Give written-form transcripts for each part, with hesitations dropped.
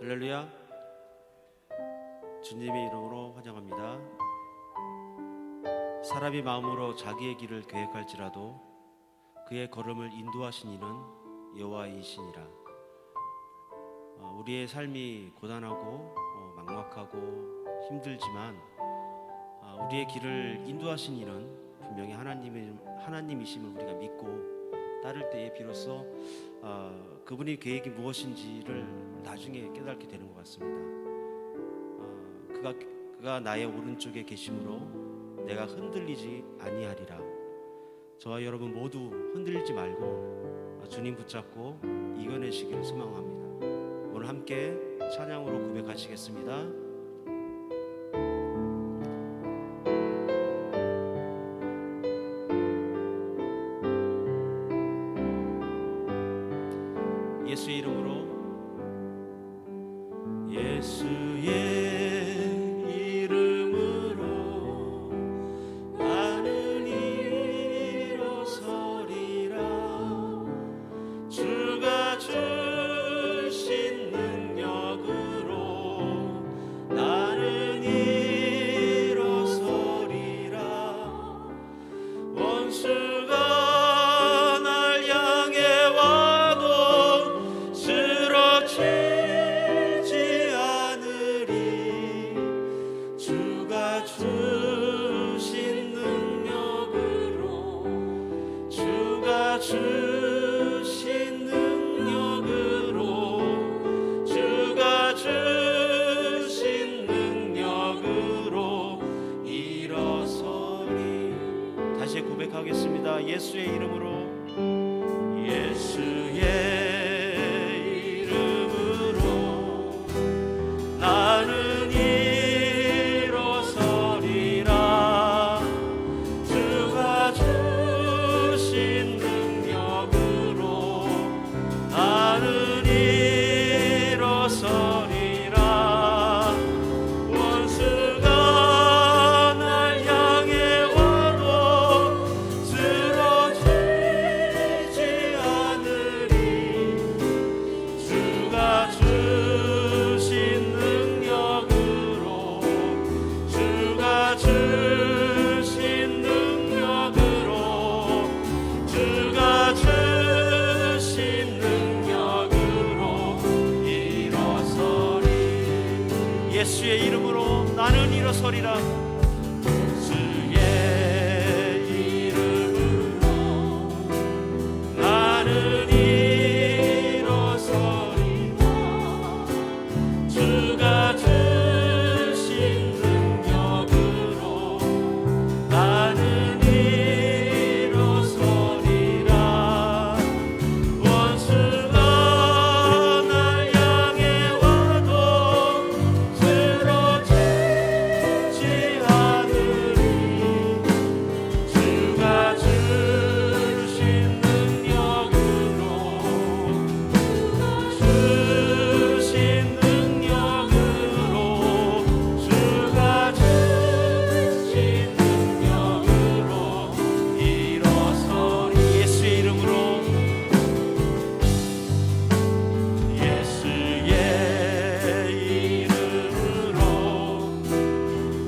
할렐루야. 주님의 이름으로 환영합니다. 사람이 마음으로 자기의 길을 계획할지라도 그의 걸음을 인도하신 이는 여호와이시니라. 우리의 삶이 고단하고 막막하고 힘들지만 우리의 길을 인도하신 이는 분명히 하나님이심을 우리가 믿고 따를 때에 비로소 그분의 계획이 무엇인지를 나중에 깨닫게 되는 것 같습니다. 그가 나의 오른쪽에 계심으로 내가 흔들리지 아니하리라. 저와 여러분 모두 흔들리지 말고 주님 붙잡고 이겨내시기를 소망합니다. 오늘 함께 찬양으로 고백하시겠습니다. 예수의 이름으로, 예수의 이름으로 나는 일어서리라. 주가 주신 능력으로 나는 일어서리라. 원수가 날 향해 와도 쓰러지지 않으리. 주가 주신 능력으로, 주가 주신 능력으로, 주가 주신 능력으로 일어서리. 다시 고백하겠습니다. 예수의 이름으로, 예수의 이름으로 나는 일어서리라. 주가 주신 능력으로 나는 일어서리라. 원수가 날 향해 와도 쓰러지지 않으리. 주가 주신 능력으로, 주가 주신 능력으로, 주가 주신 능력으로 일어서리. 예수의 이름으로 나는 일어서리라. 예수의 이름으로 나는 일어서리라. 주가 주신 능력으로 나는 일어서리라. 원수가 날 향해 와도 쓰러지지 않으리. 주가 주신 능력으로, 주신 능력으로, 주가 주신 능력으로 일어서리. 예수의 이름으로, 예수의 이름으로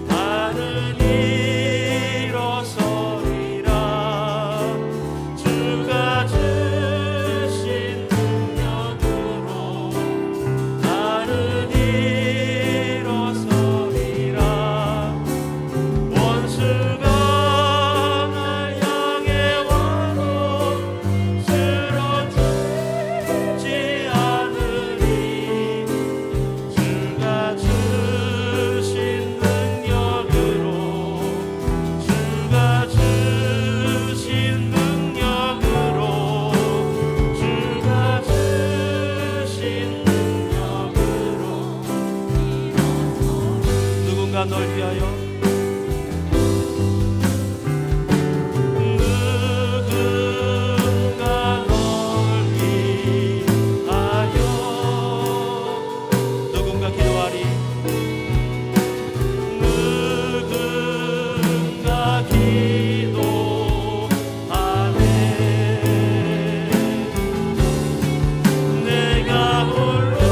나는 일어서리라. 주가 주신 능력으로 나는 일어서리라. 원수가 날 향해 와도 쓰러지지 않으리. 주가 주신 능력으로, 주가 주신 능력으로, 주가 주신 능력으로 누군가 널 위하여, 누군가 널 위하여, 누군가 기도하리. 누군가 기도하네. 내가 홀로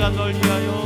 누군가 널 위하여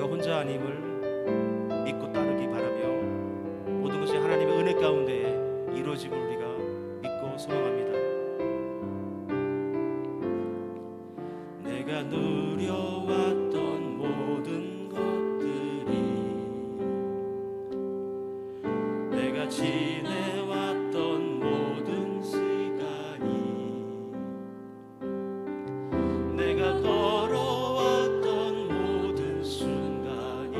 혼자 아님을 믿고 따르기 바라며 모든 것이 하나님의 은혜 가운데 이루어짐을 우리가 믿고 소망합니다. 내가 누려왔던 모든 것들이, 내가 지내왔던 모든 시간이, 내가 걸어왔던 모든 순간이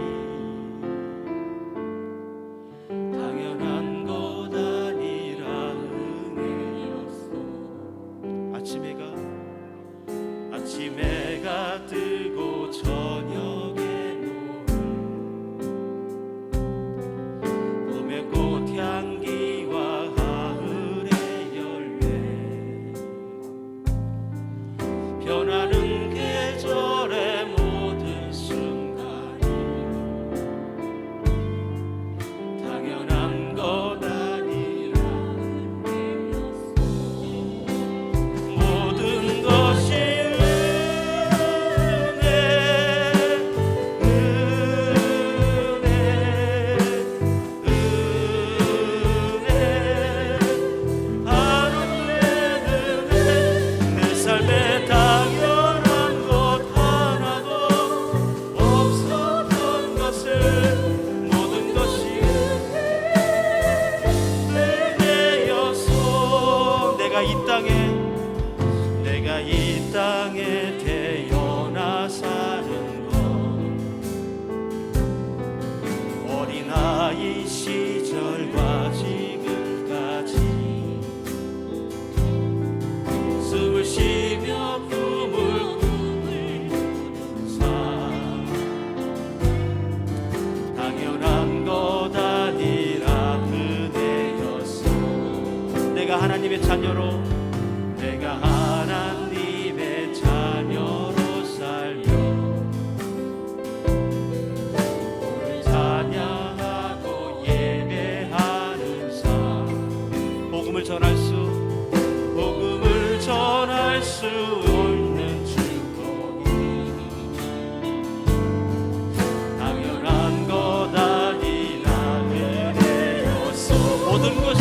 당연한 것 아니라 은혜였어. 아침 해가 뜨고 저녁에 노을, 봄의 꽃향기와 가을의 열매, 변하는 계절의 모든 순간이 당연한 것 아니라 은혜였어. 모든 것이 내 삶에 당연한 것 하나도 없었던 것을, 모든 것이 은혜여서 내가 이 땅에 태어나 사는 것, 어린아이 시절과 지금까지 숨을 쉬며 꿈을 꾸는 삶, 당연한 것 아니라 은혜였어. 내가 하나님의 자녀로 살며 오늘 찬양하고 예배하는 삶, 복음을 전할 수 있는 축복이 당연한 것 아니라 은혜였어. 모든 것이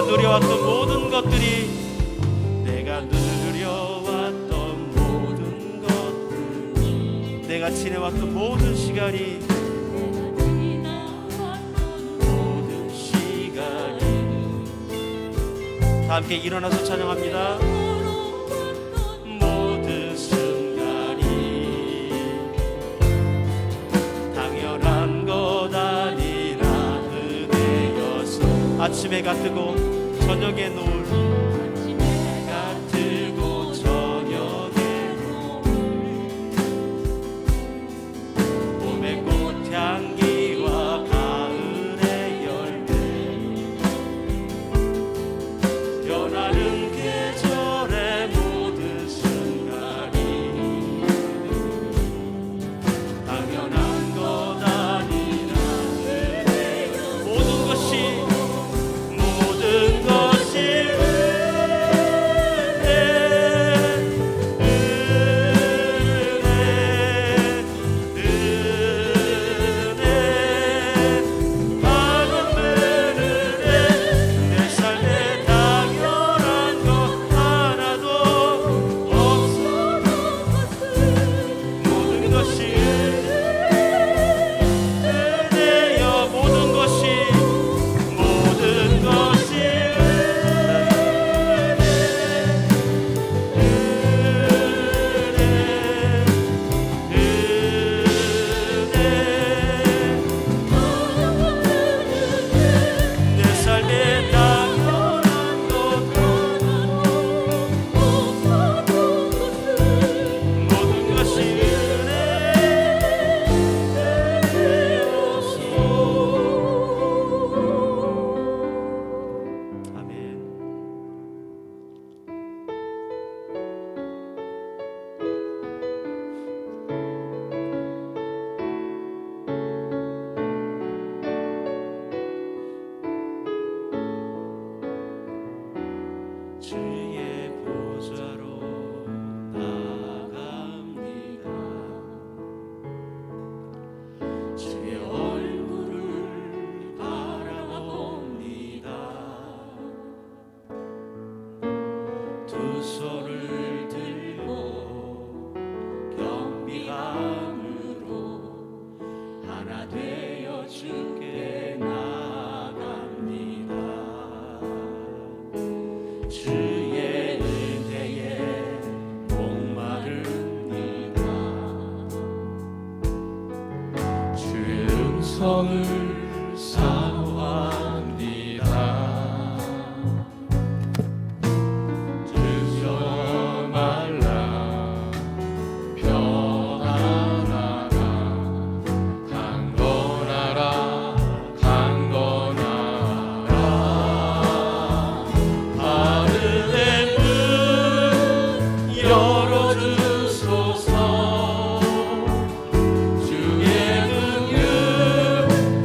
누려왔던 모든 것들이, 내가 누려왔던 모든 것들이, 내가 지내왔던 모든 시간이, 다 함께 일어나서 찬양합니다. 모든 순간이 당연한 것 아니라 은혜여서. 아침 해가 뜨고 저녁에 노을, 해가 뜨고 저녁에 노을, 봄의 꽃향기와 가을의 열매, 변하는 계절의 모든 순간이 당연한 것 아니라 은혜여. 모든 것이 되어 주께 나갑니다. 주의 은혜에 목마릅니다. 주의 음성을 사모합니다. 주여 말라 변하라 강건하라 강건하라 하늘의 문 열어주소서. 주의 능력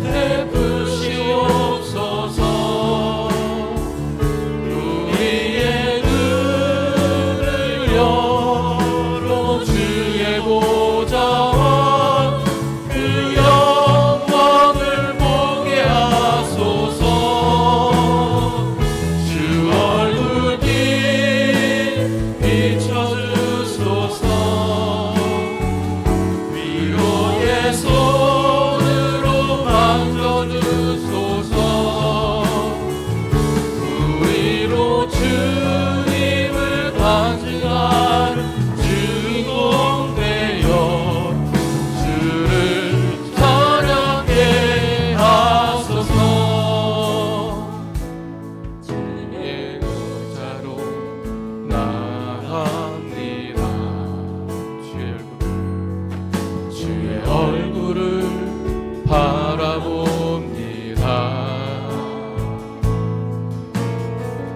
베푸시옵소서. 우리의 눈을 열어 주의 보좌와 그 영광을 보게 하소서. 주 얼굴 비춰주소서. 위로의 손으로 만져주소서. 우리로 주님을 간증하는 주인공 되어 주를 찬양케 하소서. 주의 의자로 나갑니다. 주의 얼굴을 바라봅니다.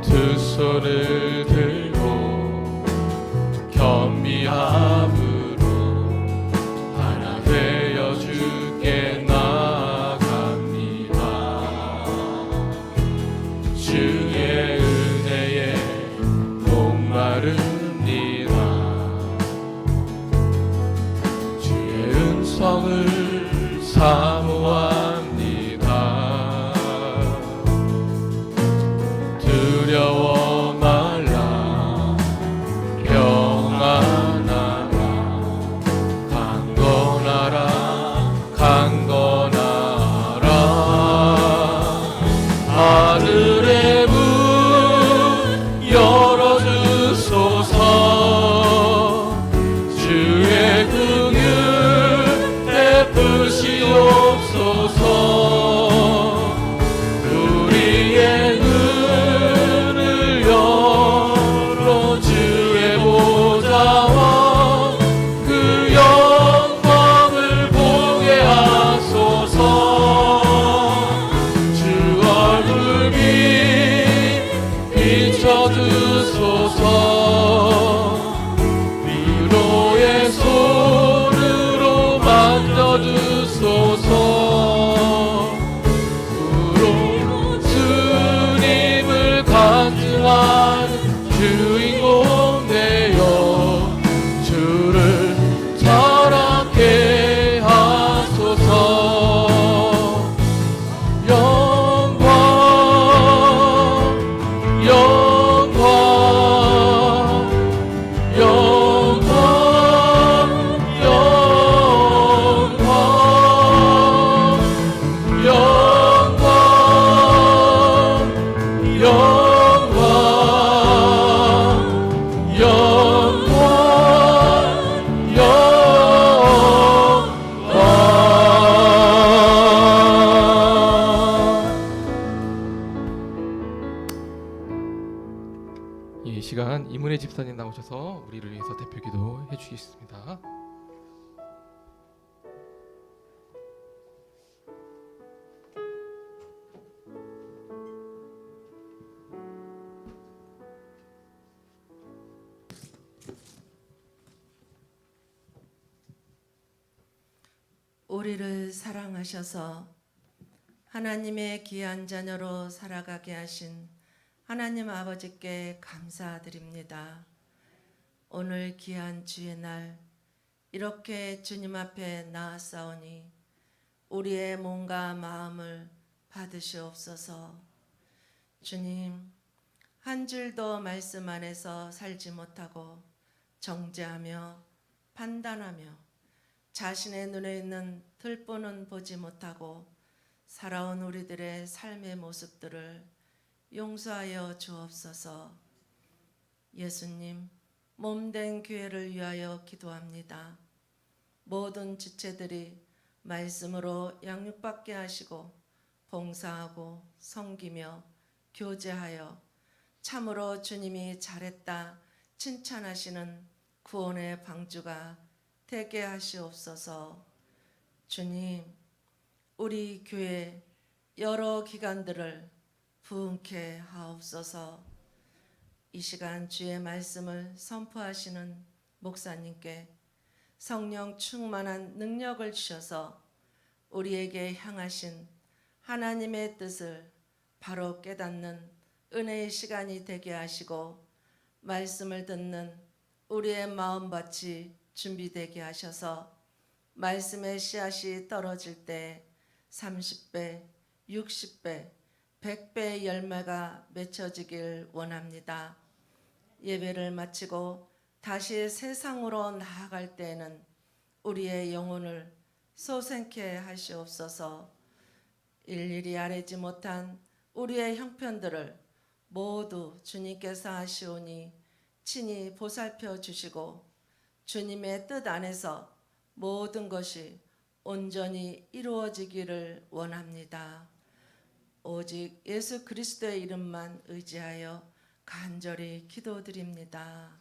두 손을 들고 겸비함으로 하나 되어 주께 나갑니다. 주의 은혜에 목마릅니다. 주의 음성을 사모합니다. 두려워 말라 평안하라 강건하라 강건하라 하늘의 문 열어주소서. 주의 긍휼 베푸시옵소서. 우리의 눈을 열어 주의 보좌와 그 영광을 보게 하소서. 주 얼굴 비춰주소서. 위로의 손으로 만져주소서. 우로 주님을 간증하는 주인공 되어 주를 찬양케 하소서. 영광 영광 영광 영광 영광 영광 이 시간 이문혜 집사님 나오셔서 우리를 위해서 대표기도 해주시겠습니다. 우리를 사랑하셔서 하나님의 귀한 자녀로 살아가게 하신 하나님 아버지께 감사드립니다. 오늘 귀한 주의 날 이렇게 주님 앞에 나아싸우니 우리의 몸과 마음을 받으시옵소서. 주님, 한 줄도 말씀 안에서 살지 못하고 정죄하며 판단하며 자신의 눈에 있는 들보는 보지 못하고 살아온 우리들의 삶의 모습들을 용서하여 주옵소서. 예수님, 몸된 교회를 위하여 기도합니다. 모든 지체들이 말씀으로 양육받게 하시고 봉사하고 섬기며 교제하여 참으로 주님이 잘했다 칭찬하시는 구원의 방주가 되게 하시옵소서. 주님, 우리 교회 여러 기관들을 부흥케 하옵소서. 이 시간 주의 말씀을 선포하시는 목사님께 성령 충만한 능력을 주셔서 우리에게 향하신 하나님의 뜻을 바로 깨닫는 은혜의 시간이 되게 하시고 말씀을 듣는 우리의 마음밭이 준비되게 하셔서 말씀의 씨앗이 떨어질 때 30배, 60배, 100배의 열매가 맺혀지길 원합니다. 예배를 마치고 다시 세상으로 나아갈 때에는 우리의 영혼을 소생케 하시옵소서. 일일이 아뢰지 못한 우리의 형편들을 모두 주님께서 하시오니 친히 보살펴 주시고 주님의 뜻 안에서 모든 것이 온전히 이루어지기를 원합니다. 오직 예수 그리스도의 이름만 의지하여 간절히 기도드립니다.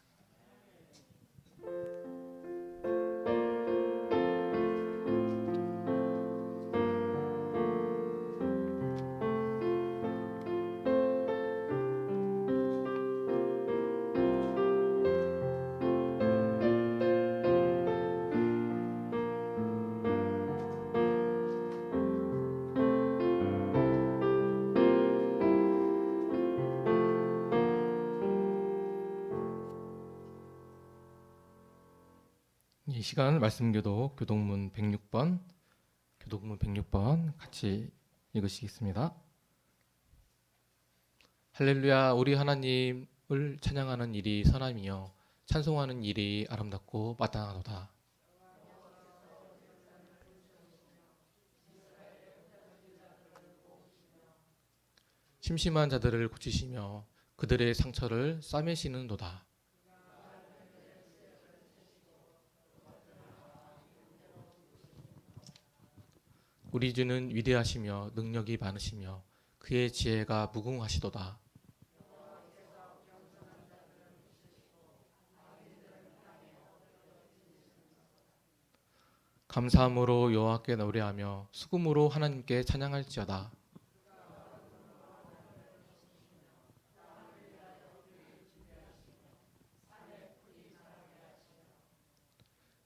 이 시간 말씀교독 교독문 106번 같이 읽으시겠습니다. 할렐루야. 우리 하나님을 찬양하는 일이 선함이요 찬송하는 일이 아름답고 마땅하도다. 심심한 자들을 고치시며 그들의 상처를 싸매시는도다. 우리 주는 위대하시며 능력이 많으시며 그의 지혜가 무궁하시도다. 감사함으로 여호와께 노래하며 수금으로 하나님께 찬양할지어다.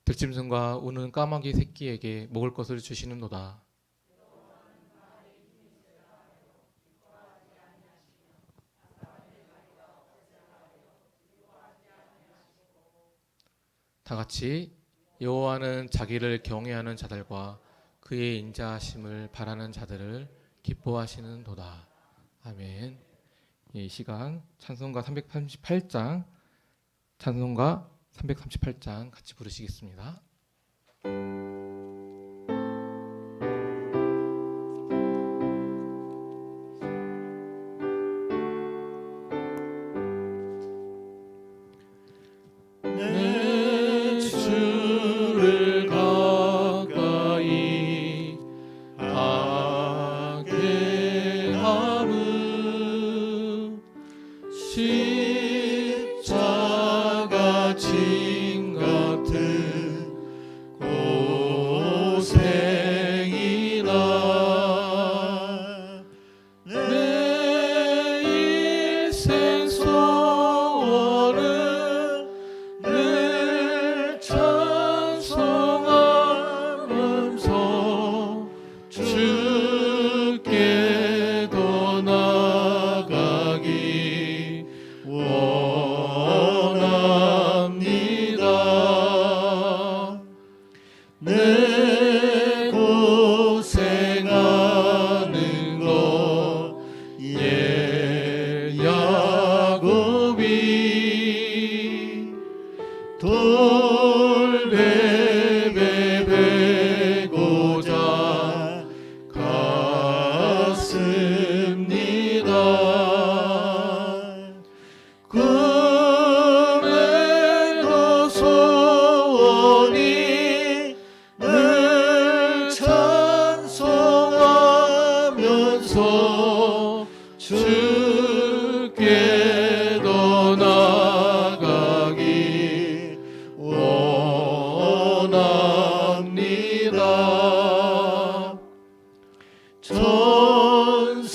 들짐승과 우는 까마귀 새끼에게 먹을 것을 주시는도다. 다 같이 여호와는 자기를 경외하는 자들과 그의 인자하심을 바라는 자들을 기뻐하시는도다. 아멘. 이 시간 찬송가 338장 같이 부르시겠습니다. 십자가 진 같은 천성에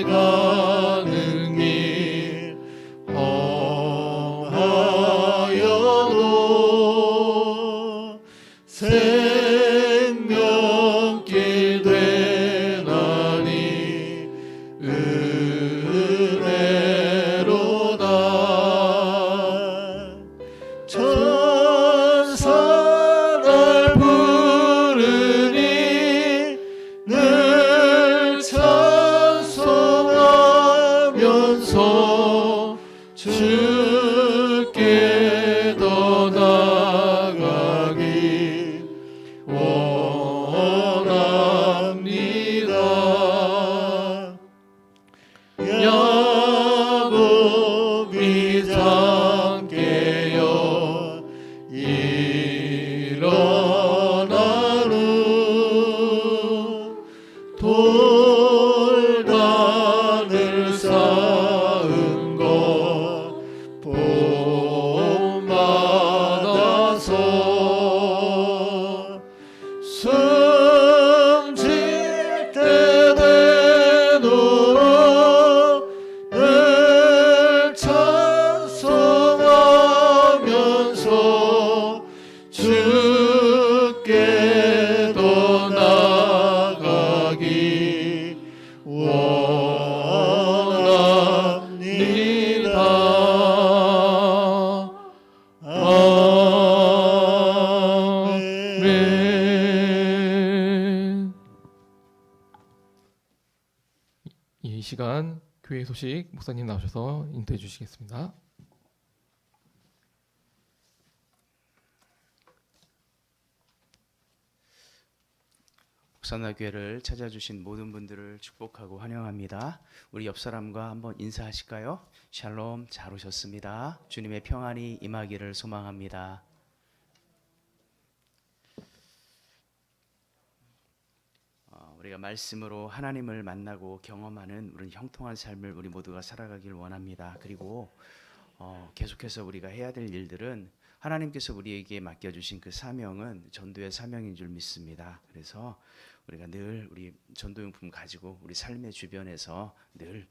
가는 길 험하여도 생명길 되나니 은혜로다. 천사를 부르니 늘 찬송하면서 주께 더 나아가기 원합니다. 야곱이 잠깨어 일어나루 돌단을 쌓은 것 본받아서 숨질 때 되도록 늘 찬송하면서 주께 더 나아가기 원합니다. 아멘. 이 시간 교회 소식 목사님 나오셔서 인도해 주시겠습니다. 목산나교회를 찾아주신 모든 분들을 축복하고 환영합니다. 우리 옆 사람과 한번 인사하실까요? 샬롬, 잘 오셨습니다. 주님의 평안이 임하기를 소망합니다. 우리가 말씀으로 하나님을 만나고 경험하는 우리 형통한 삶을 우리 모두가 살아가길 원합니다. 그리고 계속해서 우리가 해야 될 일들은 하나님께서 우리에게 맡겨주신 그 사명은 전도의 사명인 줄 믿습니다. 그래서 우리가 늘 우리 전도용품 가지고 우리 삶의 주변에서 늘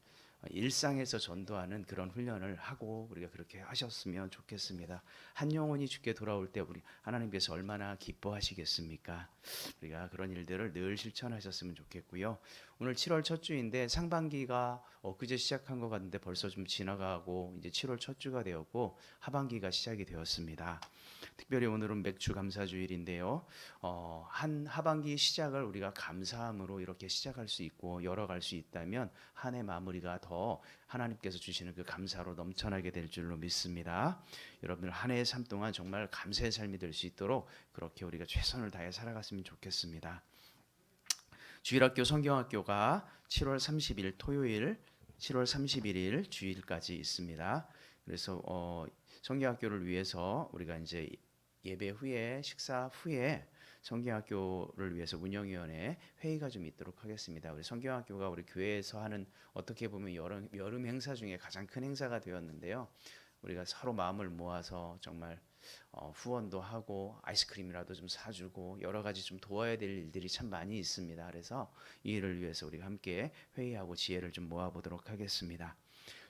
일상에서 전도하는 그런 훈련을 하고 우리가 그렇게 하셨으면 좋겠습니다. 한 영혼이 주께 돌아올 때 우리 하나님께서 얼마나 기뻐하시겠습니까? 우리가 그런 일들을 늘 실천하셨으면 좋겠고요. 오늘 7월 첫 주인데 상반기가 엊그제 시작한 것 같은데 벌써 좀 지나가고 이제 7월 첫 주가 되었고 하반기가 시작이 되었습니다. 특별히 오늘은 맥주 감사주일인데요. 한 하반기 시작을 우리가 감사함으로 이렇게 시작할 수 있고 열어갈 수 있다면 한 해 마무리가 더 하나님께서 주시는 그 감사로 넘쳐나게 될 줄로 믿습니다. 여러분들 한 해의 삶 동안 정말 감사의 삶이 될 수 있도록 그렇게 우리가 최선을 다해 살아갔으면 좋겠습니다. 주일학교 성경학교가 7월 30일 토요일, 7월 31일 주일까지 있습니다. 그래서 성경학교를 위해서 우리가 이제 예배 후에 식사 후에 성경학교를 위해서 운영위원회 회의가 좀 있도록 하겠습니다. 우리 성경학교가 우리 교회에서 하는 어떻게 보면 여름 행사 중에 가장 큰 행사가 되었는데요. 우리가 서로 마음을 모아서 정말 후원도 하고 아이스크림이라도 좀 사주고 여러 가지 좀 도와야 될 일들이 참 많이 있습니다. 그래서 이 일을 위해서 우리가 함께 회의하고 지혜를 좀 모아보도록 하겠습니다.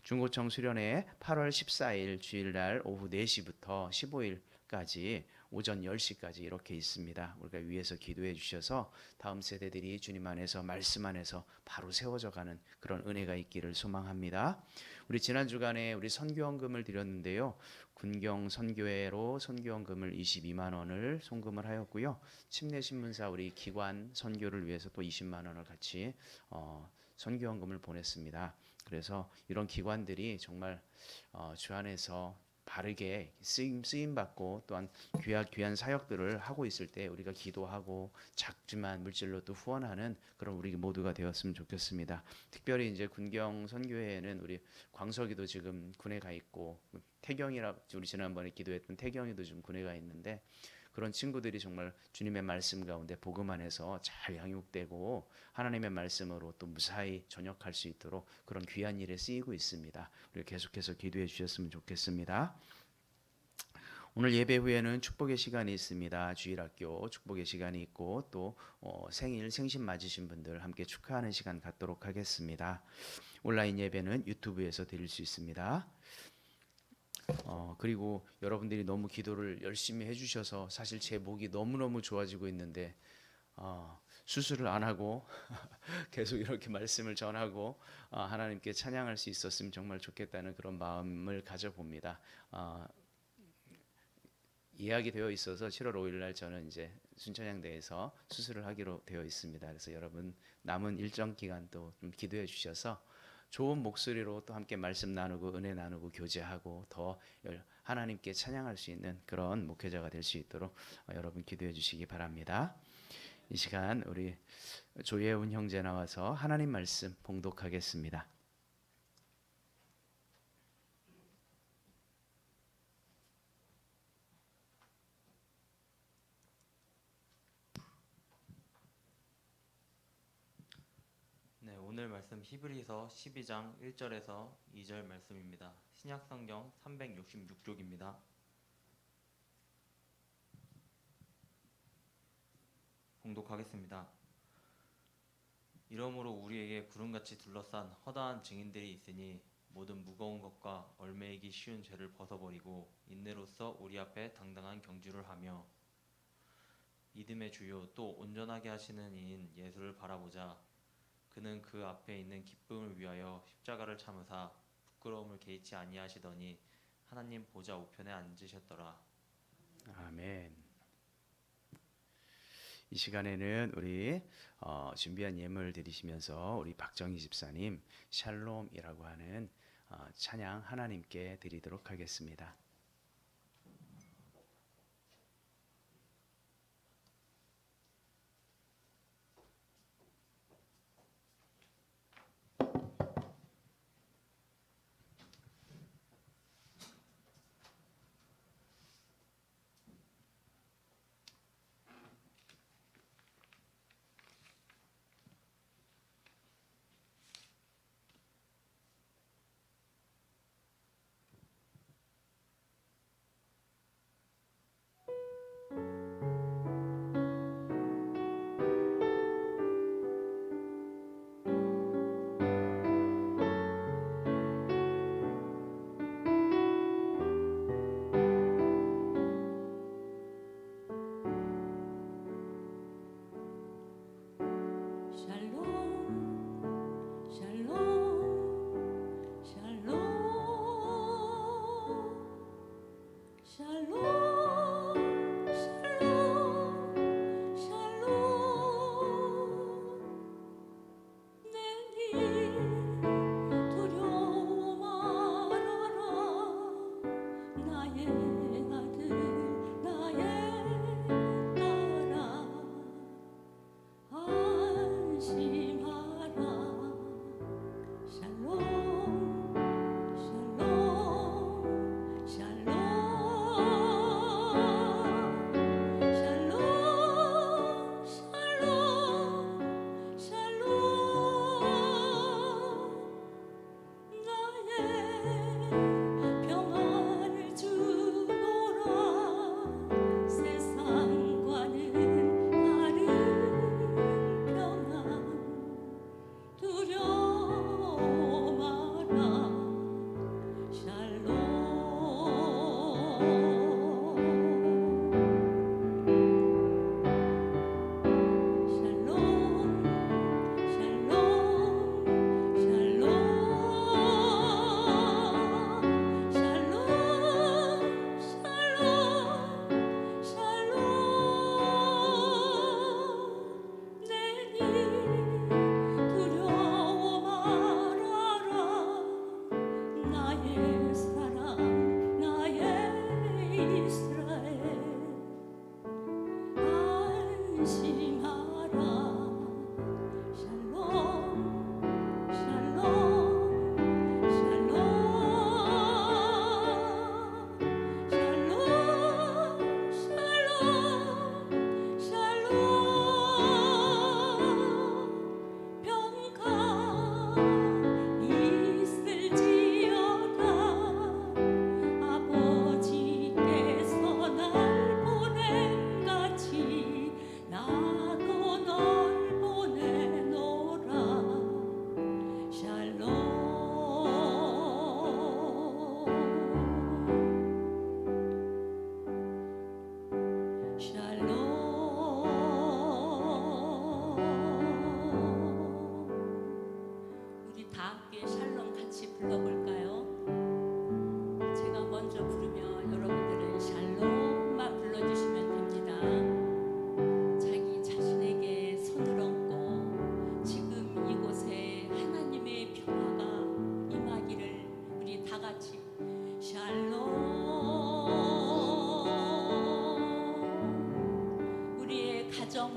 중고청 수련회 8월 14일 주일날 오후 4시부터 15일까지 오전 10시까지 이렇게 있습니다. 우리가 위에서 기도해 주셔서 다음 세대들이 주님 안에서 말씀 안에서 바로 세워져 가는 그런 은혜가 있기를 소망합니다. 우리 지난 주간에 우리 선교헌금을 드렸는데요. 군경 선교회로 선교헌금을 22만 원을 송금을 하였고요. 침례신문사 우리 기관 선교를 위해서 또 20만 원을 같이 선교헌금을 보냈습니다. 그래서 이런 기관들이 정말 주 안에서 바르게 쓰임 받고 또한 귀한 사역들을 하고 있을 때 우리가 기도하고 작지만 물질로 또 후원하는 그런 우리 모두가 되었으면 좋겠습니다. 특별히 이제 군경 선교회에는 우리 광석이도 지금 군에 가 있고 태경이라 우리 지난번에 기도했던 태경이도 지금 군에 가 있는데 그런 친구들이 정말 주님의 말씀 가운데 복음 안에서 잘 양육되고 하나님의 말씀으로 또 무사히 전역할 수 있도록 그런 귀한 일에 쓰이고 있습니다. 우리 계속해서 기도해 주셨으면 좋겠습니다. 오늘 예배 후에는 축복의 시간이 있습니다. 주일학교 축복의 시간이 있고 또 생일 생신 맞으신 분들 함께 축하하는 시간 갖도록 하겠습니다. 온라인 예배는 유튜브에서 드릴 수 있습니다. 그리고 여러분들이 너무 기도를 열심히 해주셔서 사실 제 목이 너무너무 좋아지고 있는데 수술을 안 하고 계속 이렇게 말씀을 전하고 하나님께 찬양할 수 있었으면 정말 좋겠다는 그런 마음을 가져봅니다. 예약이 되어 있어서 7월 5일 날 저는 이제 순천향대에서 수술을 하기로 되어 있습니다. 그래서 여러분 남은 일정 기간 또 좀 기도해 주셔서 좋은 목소리로 또 함께 말씀 나누고 은혜 나누고 교제하고 더 하나님께 찬양할 수 있는 그런 목회자가 될 수 있도록 여러분 기도해 주시기 바랍니다. 이 시간 우리 조예훈 형제 나와서 하나님 말씀 봉독하겠습니다. 네, 오늘 말씀 히브리서 12장 1절에서 2절 말씀입니다. 신약성경 366쪽입니다. 봉독하겠습니다. 이러므로 우리에게 구름같이 둘러싼 허다한 증인들이 있으니 모든 무거운 것과 얼매이기 쉬운 죄를 벗어버리고 인내로써 우리 앞에 당당한 경주를 하며 믿음의 주요 또 온전하게 하시는 이인 예수를 바라보자. 그는 그 앞에 있는 기쁨을 위하여 십자가를 참으사 부끄러움을 개의치 아니하시더니 하나님 보좌 우편에 앉으셨더라. 아멘. 이 시간에는 우리 준비한 예물을 드리시면서 우리 박정희 집사님 샬롬이라고 하는 찬양 하나님께 드리도록 하겠습니다.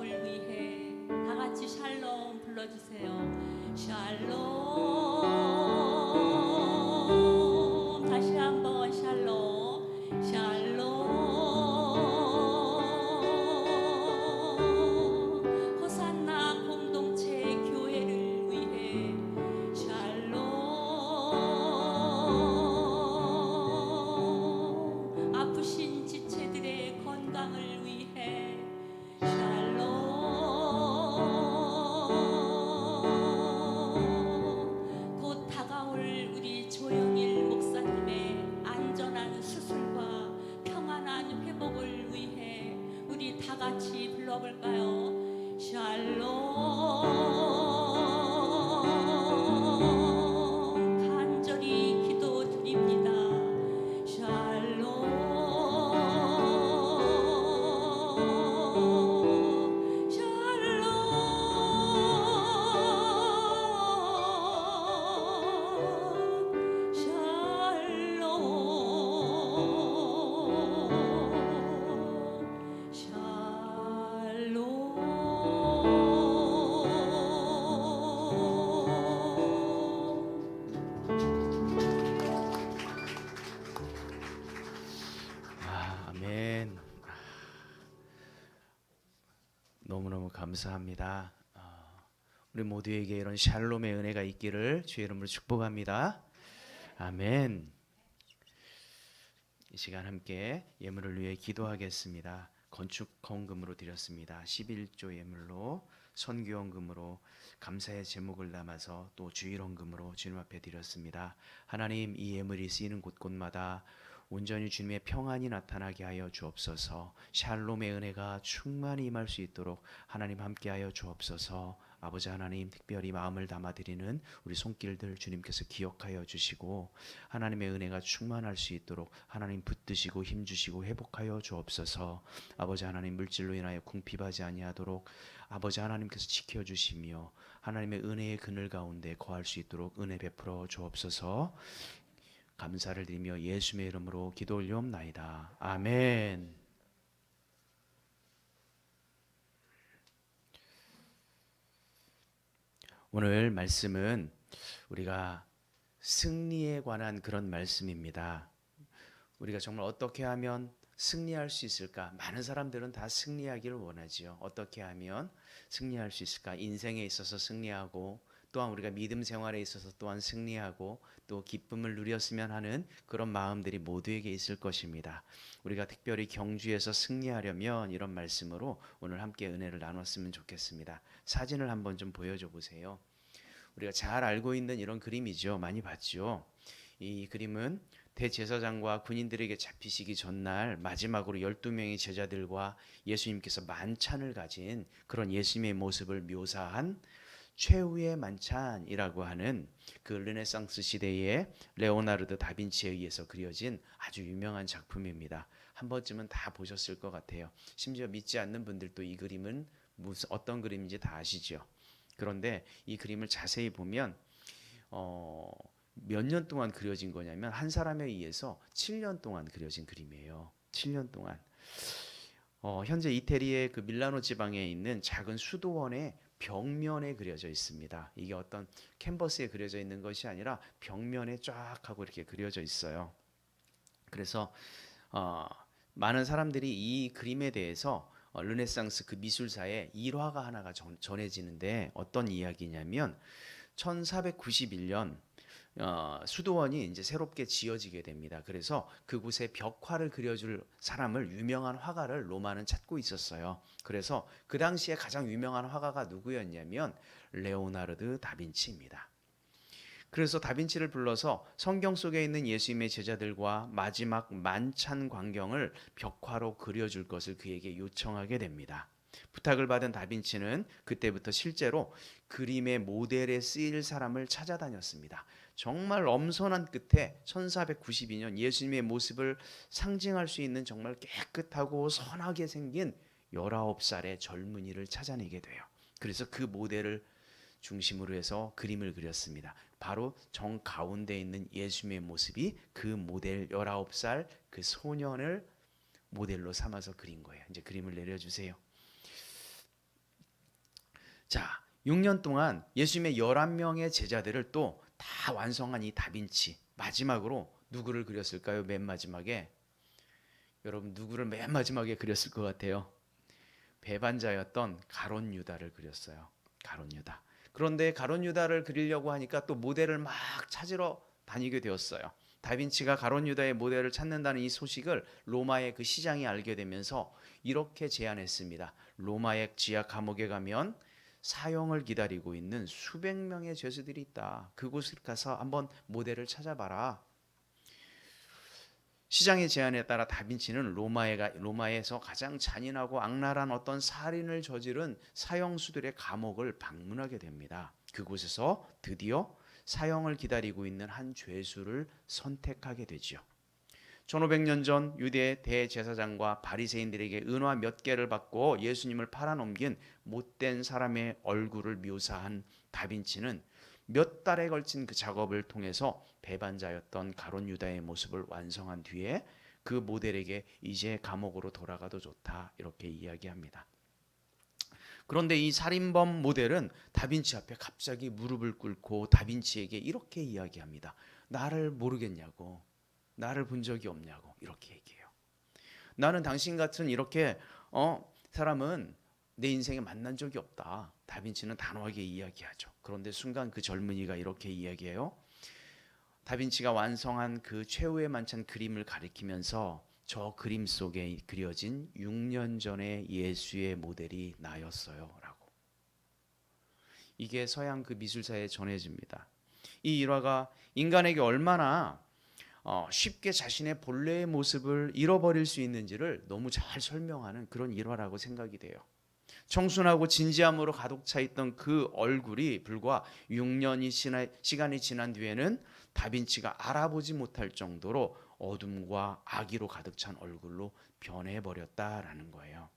샬롬을 위해 다 같이 샬롬 불러주세요. 샬롬. 다시 한번 샬롬. 샬롬. 호산나 공동체 교회를 위해 샬롬. 아프신 지체들의 건강을 위해 샬롬. 곧 다가올 우리 조영일 목사님의 안전한 수술과 평안한 회복을 위해 우리 다 같이 불러볼까요? 샬롬. 간절히 기도드립니다. 샬롬. 샬롬. 아멘. 너무너무 감사합니다. 우리 모두에게 이런 샬롬의 은혜가 있기를 주의 이름으로 축복합니다. 아멘. 이 시간 함께 예물을 위해 기도하겠습니다. 건축 헌금으로 드렸습니다. 11조 예물로 선교헌금으로 감사의 제목을 담아서 또 주일헌금으로 주님 앞에 드렸습니다. 하나님, 이 예물이 쓰이는 곳곳마다 온전히 주님의 평안이 나타나게 하여 주옵소서. 샬롬의 은혜가 충만히 임할 수 있도록 하나님 함께하여 주옵소서. 아버지 하나님, 특별히 마음을 담아드리는 우리 손길들 주님께서 기억하여 주시고 하나님의 은혜가 충만할 수 있도록 하나님 붙드시고 힘주시고 회복하여 주옵소서. 아버지 하나님, 물질로 인하여 궁핍하지 아니하도록 아버지 하나님께서 지켜주시며 하나님의 은혜의 그늘 가운데 거할 수 있도록 은혜 베풀어 주옵소서. 감사를 드리며 예수의 이름으로 기도 올리옵나이다. 아멘. 오늘 말씀은 우리가 승리에 관한 그런 말씀입니다. 우리가 정말 어떻게 하면 승리할 수 있을까? 많은 사람들은 다 승리하기를 원하지요. 어떻게 하면 승리할 수 있을까? 인생에 있어서 승리하고 또한 우리가 믿음 생활에 있어서 또한 승리하고 또 기쁨을 누렸으면 하는 그런 마음들이 모두에게 있을 것입니다. 우리가 특별히 경주에서 승리하려면 이런 말씀으로 오늘 함께 은혜를 나눴으면 좋겠습니다. 사진을 한번 좀 보여줘 보세요. 우리가 잘 알고 있는 이런 그림이죠. 많이 봤죠. 이 그림은 대제사장과 군인들에게 잡히시기 전날 마지막으로 12명의 제자들과 예수님께서 만찬을 가진 그런 예수님의 모습을 묘사한 최후의 만찬이라고 하는 그 르네상스 시대의 레오나르도 다빈치에 의해서 그려진 아주 유명한 작품입니다. 한 번쯤은 다 보셨을 것 같아요. 심지어 믿지 않는 분들도 이 그림은 어떤 그림인지 다 아시죠. 그런데 이 그림을 자세히 보면 몇 년 동안 그려진 거냐면 한 사람에 의해서 7년 동안 그려진 그림이에요. 7년 동안. 현재 이태리의 그 밀라노 지방에 있는 작은 수도원의 벽면에 그려져 있습니다. 이게 어떤 캔버스에 그려져 있는 것이 아니라 벽면에 쫙 하고 이렇게 그려져 있어요. 그래서 많은 사람들이 이 그림에 대해서 르네상스 그 미술사에 일화가 하나가 전해지는데 어떤 이야기냐면 1491년 수도원이 이제 새롭게 지어지게 됩니다. 그래서 그곳에 벽화를 그려줄 사람을 유명한 화가를 로마는 찾고 있었어요. 그래서 그 당시에 가장 유명한 화가가 누구였냐면 레오나르도 다빈치입니다. 그래서 다빈치를 불러서 성경 속에 있는 예수님의 제자들과 마지막 만찬 광경을 벽화로 그려줄 것을 그에게 요청하게 됩니다. 부탁을 받은 다빈치는 그때부터 실제로 그림의 모델에 쓰일 사람을 찾아다녔습니다. 정말 엄선한 끝에 1492년 예수님의 모습을 상징할 수 있는 정말 깨끗하고 선하게 생긴 19살의 젊은이를 찾아내게 돼요. 그래서 그 모델을 중심으로 해서 그림을 그렸습니다. 바로 정 가운데 있는 예수님의 모습이 그 모델 19살 그 소년을 모델로 삼아서 그린 거예요. 이제 그림을 내려주세요. 자, 6년 동안 예수님의 11명의 제자들을 또 다 완성한 이 다빈치, 마지막으로 누구를 그렸을까요? 맨 마지막에 여러분 누구를 맨 마지막에 그렸을 것 같아요? 배반자였던 가룟 유다를 그렸어요. 가룟 유다. 그런데 가룟 유다를 그리려고 하니까 또 모델을 막 찾으러 다니게 되었어요. 다빈치가 가룟 유다의 모델을 찾는다는 이 소식을 로마의 그 시장이 알게 되면서 이렇게 제안했습니다. 로마의 지하 감옥에 가면 사형을 기다리고 있는 수백 명의 죄수들이 있다. 그곳을 가서 한번 모델을 찾아봐라. 시장의 제안에 따라 다빈치는 로마에서 가장 잔인하고 악랄한 어떤 살인을 저지른 사형수들의 감옥을 방문하게 됩니다. 그곳에서 드디어 사형을 기다리고 있는 한 죄수를 선택하게 되지요. 1500년 전 유대 대제사장과 바리새인들에게 은화 몇 개를 받고 예수님을 팔아넘긴 못된 사람의 얼굴을 묘사한 다빈치는 몇 달에 걸친 그 작업을 통해서 배반자였던 가룟 유다의 모습을 완성한 뒤에 그 모델에게 이제 감옥으로 돌아가도 좋다 이렇게 이야기합니다. 그런데 이 살인범 모델은 다빈치 앞에 갑자기 무릎을 꿇고 다빈치에게 이렇게 이야기합니다. 나를 모르겠냐고, 나를 본 적이 없냐고 이렇게 얘기해요. 나는 당신 같은 이렇게 사람은 내 인생에 만난 적이 없다. 다빈치는 단호하게 이야기하죠. 그런데 순간 그 젊은이가 이렇게 이야기해요. 다빈치가 완성한 그 최후의 만찬 그림을 가리키면서 저 그림 속에 그려진 6년 전의 예수의 모델이 나였어요 라고. 이게 서양 그 미술사에 전해집니다. 이 일화가 인간에게 얼마나 쉽게 자신의 본래의 모습을 잃어버릴 수 있는지를 너무 잘 설명하는 그런 일화라고 생각이 돼요. 청순하고 진지함으로 가득 차 있던 그 얼굴이 불과 6년이 시간이 지난 뒤에는 다빈치가 알아보지 못할 정도로 어둠과 악의로 가득 찬 얼굴로 변해버렸다라는 거예요.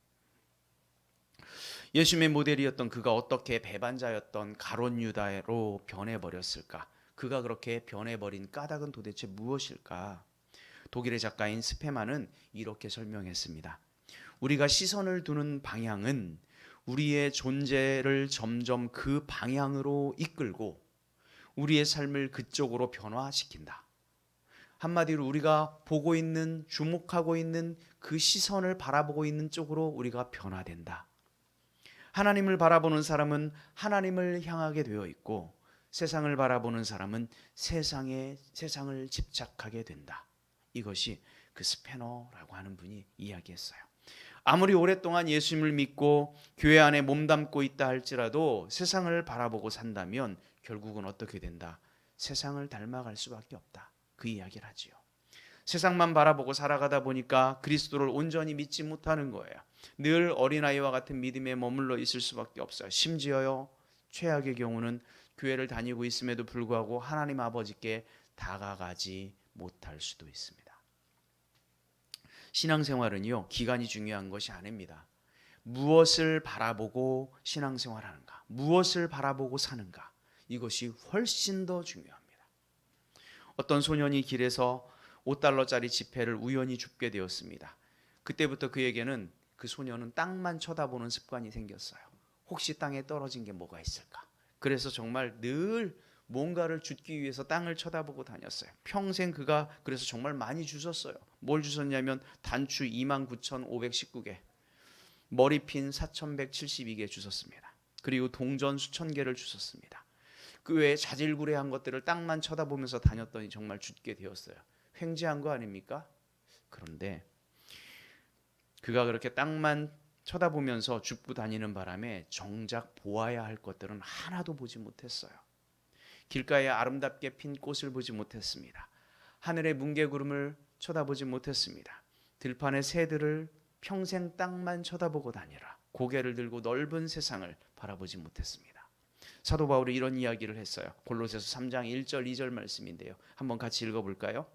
예수님의 모델이었던 그가 어떻게 배반자였던 가룟 유다로 변해버렸을까? 그가 그렇게 변해버린 까닭은 도대체 무엇일까? 독일의 작가인 스페만은 이렇게 설명했습니다. 우리가 시선을 두는 방향은 우리의 존재를 점점 그 방향으로 이끌고 우리의 삶을 그쪽으로 변화시킨다. 한마디로 우리가 보고 있는, 주목하고 있는 그 시선을 바라보고 있는 쪽으로 우리가 변화된다. 하나님을 바라보는 사람은 하나님을 향하게 되어 있고 세상을 바라보는 사람은 세상을 집착하게 된다. 이것이 그 스페너라고 하는 분이 이야기했어요. 아무리 오랫동안 예수님을 믿고 교회 안에 몸담고 있다 할지라도 세상을 바라보고 산다면 결국은 어떻게 된다? 세상을 닮아갈 수밖에 없다. 그 이야기를 하지요. 세상만 바라보고 살아가다 보니까 그리스도를 온전히 믿지 못하는 거예요. 늘 어린아이와 같은 믿음에 머물러 있을 수밖에 없어요. 심지어요, 최악의 경우는 교회를 다니고 있음에도 불구하고 하나님 아버지께 다가가지 못할 수도 있습니다. 신앙생활은요, 기간이 중요한 것이 아닙니다. 무엇을 바라보고 신앙생활하는가, 무엇을 바라보고 사는가, 이것이 훨씬 더 중요합니다. 어떤 소년이 길에서 $5짜리 지폐를 우연히 줍게 되었습니다. 그때부터 그에게는, 그 소년은 땅만 쳐다보는 습관이 생겼어요. 혹시 땅에 떨어진 게 뭐가 있을까? 그래서 정말 늘 뭔가를 줍기 위해서 땅을 쳐다보고 다녔어요. 평생 그가 그래서 정말 많이 주웠어요. 뭘 주웠냐면 단추 29,519개, 머리핀 4,172개 주웠습니다. 그리고 동전 수천 개를 주웠습니다. 그 외에 자질구레한 것들을 땅만 쳐다보면서 다녔더니 정말 줍게 되었어요. 횡재한 거 아닙니까? 그런데 그가 그렇게 땅만 쳐다보면서 줍고 다니는 바람에 정작 보아야 할 것들은 하나도 보지 못했어요. 길가에 아름답게 핀 꽃을 보지 못했습니다. 하늘의 뭉게구름을 쳐다보지 못했습니다. 들판의 새들을 평생 땅만 쳐다보고 다니라 고개를 들고 넓은 세상을 바라보지 못했습니다. 사도 바울이 이런 이야기를 했어요. 골로새서 3장 1절 2절 말씀인데요. 한번 같이 읽어볼까요?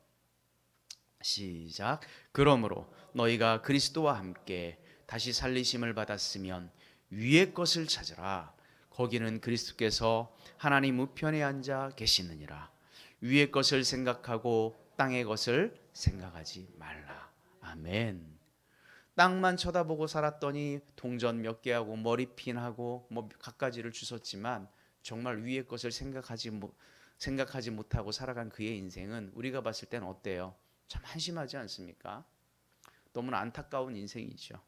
시작. 그러므로 너희가 그리스도와 함께 다시 살리심을 받았으면 위의 것을 찾으라. 거기는 그리스도께서 하나님 우편에 앉아 계시느니라. 위의 것을 생각하고 땅의 것을 생각하지 말라. 아멘. 땅만 쳐다보고 살았더니 동전 몇 개 하고 머리핀하고 뭐 갖가지를 주웠지만 정말 위의 것을 생각하지 못하고 살아간 그의 인생은 우리가 봤을 때는 어때요? 참 한심하지 않습니까? 너무나 안타까운 인생이죠.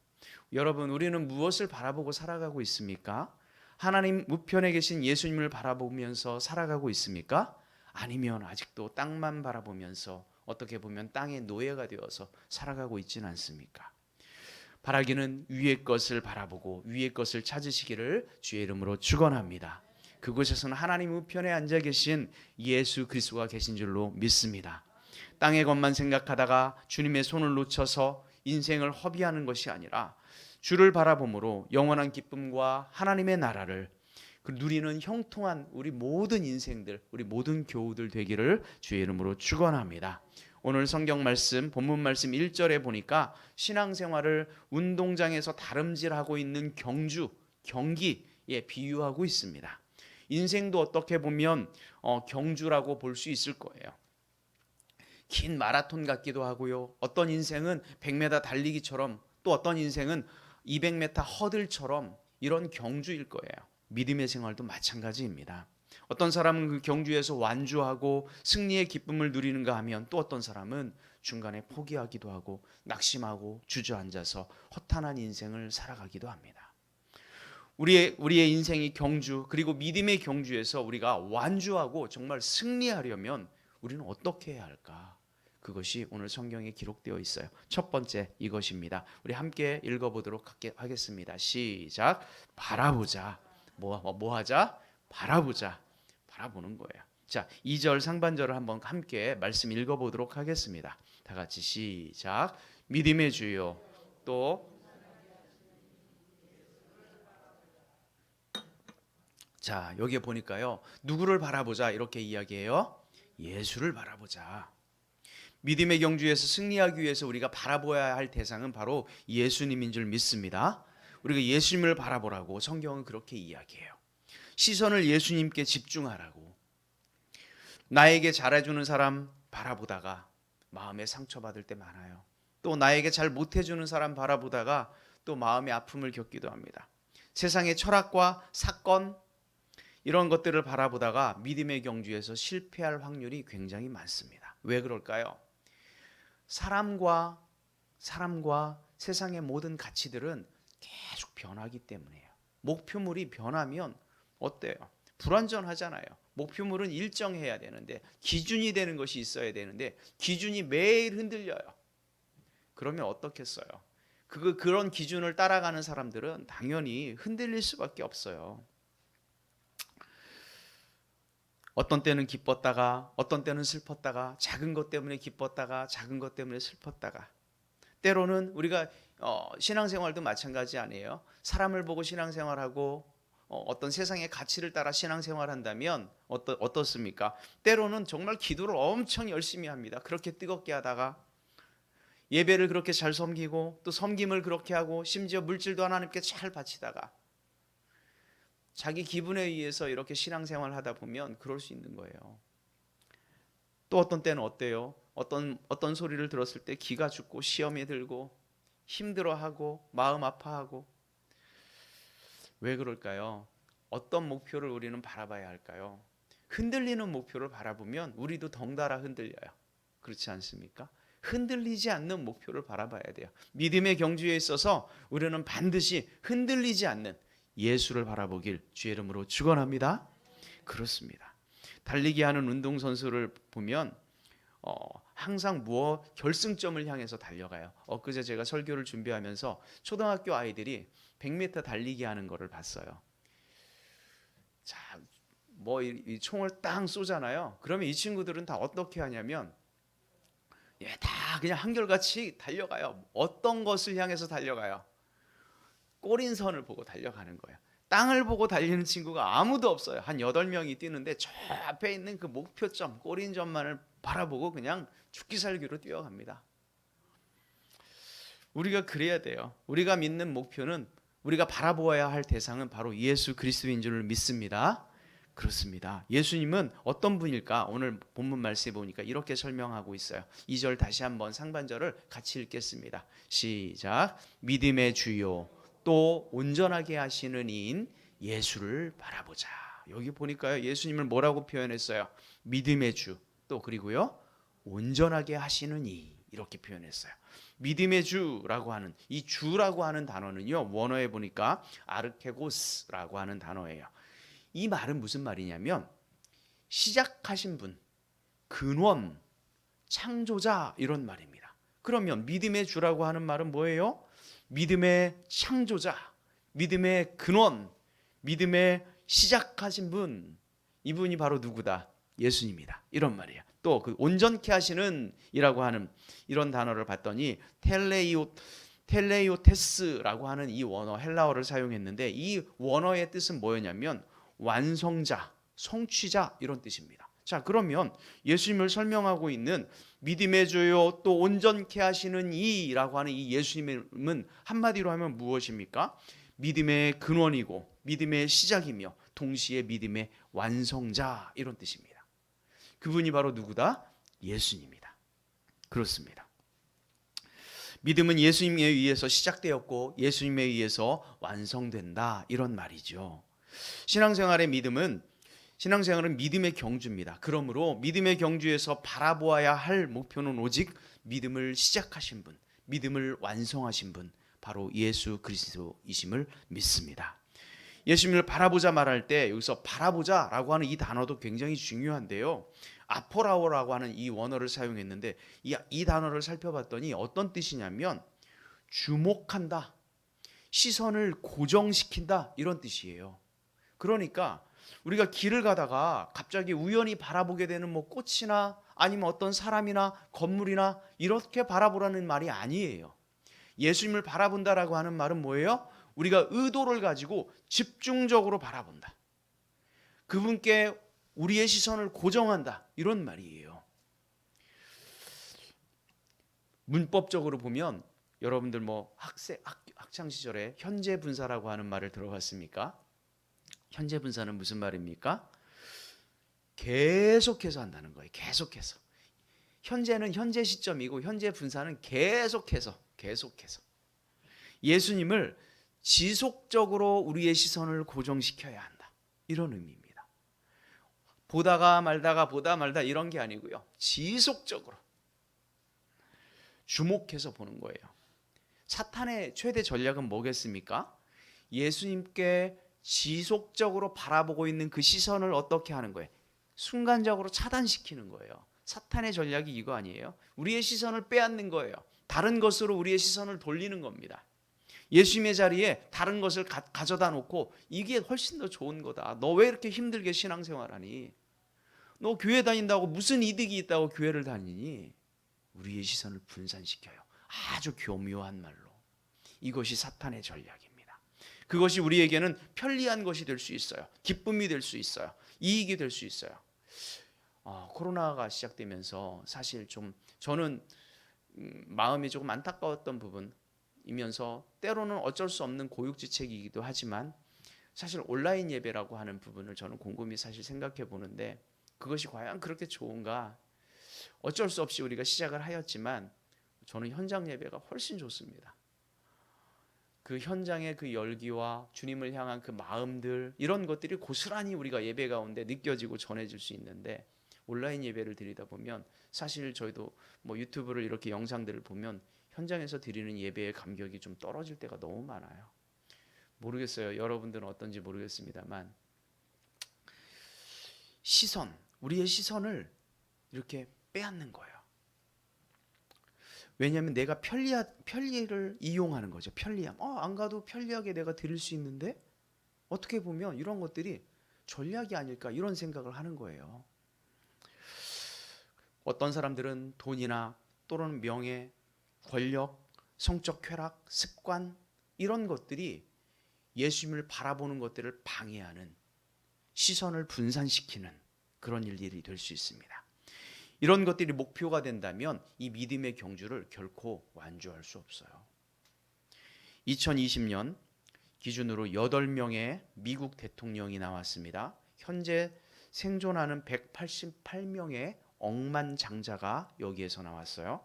여러분, 우리는 무엇을 바라보고 살아가고 있습니까? 하나님 우편에 계신 예수님을 바라보면서 살아가고 있습니까? 아니면 아직도 땅만 바라보면서 어떻게 보면 땅의 노예가 되어서 살아가고 있지는 않습니까? 바라기는 위의 것을 바라보고 위의 것을 찾으시기를 주의 이름으로 축원합니다. 그곳에서는 하나님 우편에 앉아 계신 예수 그리스도가 계신 줄로 믿습니다. 땅의 것만 생각하다가 주님의 손을 놓쳐서 인생을 허비하는 것이 아니라 주를 바라봄으로 영원한 기쁨과 하나님의 나라를 누리는 형통한 우리 모든 인생들, 우리 모든 교우들 되기를 주의 이름으로 축원합니다. 오늘 성경 말씀, 본문 말씀 1절에 보니까 신앙생활을 운동장에서 다름질하고 있는 경기에 비유하고 있습니다. 인생도 어떻게 보면 경주라고 볼 수 있을 거예요. 긴 마라톤 같기도 하고요. 어떤 인생은 100m 달리기처럼, 또 어떤 인생은 200m 허들처럼 이런 경주일 거예요. 믿음의 생활도 마찬가지입니다. 어떤 사람은 그 경주에서 완주하고 승리의 기쁨을 누리는가 하면 또 어떤 사람은 중간에 포기하기도 하고 낙심하고 주저앉아서 허탄한 인생을 살아가기도 합니다. 우리의 인생이 경주, 그리고 믿음의 경주에서 우리가 완주하고 정말 승리하려면 우리는 어떻게 해야 할까? 그것이 오늘 성경에 기록되어 있어요. 첫 번째 이것입니다. 우리 함께 읽어보도록 하겠습니다. 시작. 바라보자. 뭐 하자? 바라보자. 바라보는 거예요. 자, 2절 상반절을 한번 함께 말씀 읽어보도록 하겠습니다. 다 같이 시작. 믿음의 주요. 또 자, 여기에 보니까요. 누구를 바라보자 이렇게 이야기해요. 예수를 바라보자. 믿음의 경주에서 승리하기 위해서 우리가 바라보아야 할 대상은 바로 예수님인 줄 믿습니다. 우리가 예수님을 바라보라고 성경은 그렇게 이야기해요. 시선을 예수님께 집중하라고. 나에게 잘해주는 사람 바라보다가 마음에 상처받을 때 많아요. 또 나에게 잘 못해주는 사람 바라보다가 또 마음의 아픔을 겪기도 합니다. 세상의 철학과 사건 이런 것들을 바라보다가 믿음의 경주에서 실패할 확률이 굉장히 많습니다. 왜 그럴까요? 사람과 세상의 모든 가치들은 계속 변하기 때문이에요. 목표물이 변하면 어때요? 불완전하잖아요. 목표물은 일정해야 되는데, 기준이 되는 것이 있어야 되는데 기준이 매일 흔들려요. 그러면 어떻겠어요? 그런 기준을 따라가는 사람들은 당연히 흔들릴 수밖에 없어요. 어떤 때는 기뻤다가 어떤 때는 슬펐다가, 작은 것 때문에 기뻤다가 작은 것 때문에 슬펐다가, 때로는 우리가 신앙생활도 마찬가지 아니에요? 사람을 보고 신앙생활하고 어떤 세상의 가치를 따라 신앙생활한다면 어떻습니까? 때로는 정말 기도를 엄청 열심히 합니다. 그렇게 뜨겁게 하다가 예배를 그렇게 잘 섬기고 또 섬김을 그렇게 하고 심지어 물질도 하나님께 잘 바치다가 자기 기분에 의해서 이렇게 신앙생활을 하다 보면 그럴 수 있는 거예요. 또 어떤 때는 어때요? 어떤 소리를 들었을 때 기가 죽고 시험에 들고 힘들어하고 마음 아파하고. 왜 그럴까요? 어떤 목표를 우리는 바라봐야 할까요? 흔들리는 목표를 바라보면 우리도 덩달아 흔들려요. 그렇지 않습니까? 흔들리지 않는 목표를 바라봐야 돼요. 믿음의 경주에 있어서 우리는 반드시 흔들리지 않는 예수를 바라보길 주의 이름으로 축원합니다. 그렇습니다. 달리기 하는 운동선수를 보면 항상 결승점을 향해서 달려가요. 엊그제 제가 설교를 준비하면서 초등학교 아이들이 100m 달리기 하는 거를 봤어요. 자, 이 총을 딱 쏘잖아요. 그러면 이 친구들은 다 어떻게 하냐면 다 그냥 한결같이 달려가요. 어떤 것을 향해서 달려가요? 꼬린선을 보고 달려가는 거예요. 땅을 보고 달리는 친구가 아무도 없어요. 한 8명이 뛰는데 저 앞에 있는 그 목표점, 꼬린점만을 바라보고 그냥 죽기 살기로 뛰어갑니다. 우리가 그래야 돼요. 우리가 믿는 목표는, 우리가 바라보아야 할 대상은 바로 예수 그리스도인 줄 믿습니다. 그렇습니다. 예수님은 어떤 분일까? 오늘 본문 말씀에 보니까 이렇게 설명하고 있어요. 2절 다시 한번 상반절을 같이 읽겠습니다. 시작. 믿음의 주요 또 온전하게 하시는 이인 예수를 바라보자. 여기 보니까요, 예수님을 뭐라고 표현했어요? 믿음의 주, 또 그리고요 온전하게 하시는 이, 이렇게 표현했어요. 믿음의 주라고 하는 이 주라고 하는 단어는요, 원어에 보니까 아르케고스라고 하는 단어예요. 이 말은 무슨 말이냐면 시작하신 분, 근원, 창조자, 이런 말입니다. 그러면 믿음의 주라고 하는 말은 뭐예요? 믿음의 창조자, 믿음의 근원, 믿음의 시작하신 분, 이분이 바로 누구다? 예수님이다, 이런 말이에요. 또 그 온전케 하시는 이라고 하는 이런 단어를 봤더니 텔레이오테스라고 하는 이 원어, 헬라어를 사용했는데 이 원어의 뜻은 뭐였냐면 완성자, 성취자, 이런 뜻입니다. 자, 그러면 예수님을 설명하고 있는 믿음의 주요 또 온전케 하시는 이라고 하는 이 예수님은 한마디로 하면 무엇입니까? 믿음의 근원이고 믿음의 시작이며 동시에 믿음의 완성자, 이런 뜻입니다. 그분이 바로 누구다? 예수님이다. 그렇습니다. 믿음은 예수님에 의해서 시작되었고 예수님에 의해서 완성된다, 이런 말이죠. 신앙생활은 믿음의 경주입니다. 그러므로 믿음의 경주에서 바라보아야 할 목표는 오직 믿음을 시작하신 분, 믿음을 완성하신 분, 바로 예수 그리스도이심을 믿습니다. 예수님을 바라보자 말할 때 여기서 바라보자라고 하는 이 단어도 굉장히 중요한데요. 아포라오라고 하는 이 원어를 사용했는데 이 단어를 살펴봤더니 어떤 뜻이냐면 주목한다, 시선을 고정시킨다, 이런 뜻이에요. 그러니까 우리가 길을 가다가 갑자기 우연히 바라보게 되는 뭐 꽃이나 아니면 어떤 사람이나 건물이나 이렇게 바라보라는 말이 아니에요. 예수님을 바라본다라고 하는 말은 뭐예요? 우리가 의도를 가지고 집중적으로 바라본다, 그분께 우리의 시선을 고정한다, 이런 말이에요. 문법적으로 보면 여러분들 뭐 학창 시절에 현재 분사라고 하는 말을 들어봤습니까? 현재 분사는 무슨 말입니까? 계속해서 한다는 거예요. 계속해서. 현재는 현재 시점이고 현재 분사는 계속해서. 예수님을 지속적으로 우리의 시선을 고정시켜야 한다, 이런 의미입니다. 보다가 말다 이런 게 아니고요, 지속적으로 주목해서 보는 거예요. 사탄의 최대 전략은 뭐겠습니까? 예수님께 지속적으로 바라보고 있는 그 시선을 어떻게 하는 거예요? 순간적으로 차단시키는 거예요. 사탄의 전략이 이거 아니에요? 우리의 시선을 빼앗는 거예요. 다른 것으로 우리의 시선을 돌리는 겁니다. 예수님의 자리에 다른 것을 가져다 놓고 이게 훨씬 더 좋은 거다, 너 왜 이렇게 힘들게 신앙생활하니, 너 교회 다닌다고 무슨 이득이 있다고 교회를 다니니, 우리의 시선을 분산시켜요. 아주 교묘한 말로. 이것이 사탄의 전략입니다. 그것이 우리에게는 편리한 것이 될 수 있어요. 기쁨이 될 수 있어요. 이익이 될 수 있어요. 코로나가 시작되면서 사실 좀 저는 마음이 조금 안타까웠던 부분이면서 때로는 어쩔 수 없는 고육지책이기도 하지만 사실 온라인 예배라고 하는 부분을 저는 곰곰이 사실 생각해 보는데 그것이 과연 그렇게 좋은가? 어쩔 수 없이 우리가 시작을 하였지만 저는 현장 예배가 훨씬 좋습니다. 그 현장의 그 열기와 주님을 향한 그 마음들, 이런 것들이 고스란히 우리가 예배 가운데 느껴지고 전해질 수 있는데, 온라인 예배를 드리다 보면 사실 저희도 뭐 유튜브를 이렇게 영상들을 보면 현장에서 드리는 예배의 감격이 좀 떨어질 때가 너무 많아요. 모르겠어요, 여러분들은 어떤지 모르겠습니다만 우리의 시선을 이렇게 빼앗는 거예요. 왜냐하면 내가 편리를 이용하는 거죠. 편리함. 안 가도 편리하게 내가 드릴 수 있는데, 어떻게 보면 이런 것들이 전략이 아닐까, 이런 생각을 하는 거예요. 어떤 사람들은 돈이나 또는 명예, 권력, 성적 쾌락, 습관, 이런 것들이 예수님을 바라보는 것들을 방해하는, 시선을 분산시키는 그런 일들이 될 수 있습니다. 이런 것들이 목표가 된다면 이 믿음의 경주를 결코 완주할 수 없어요. 2020년 기준으로 8명의 미국 대통령이 나왔습니다. 현재 생존하는 188명의 억만장자가 여기에서 나왔어요.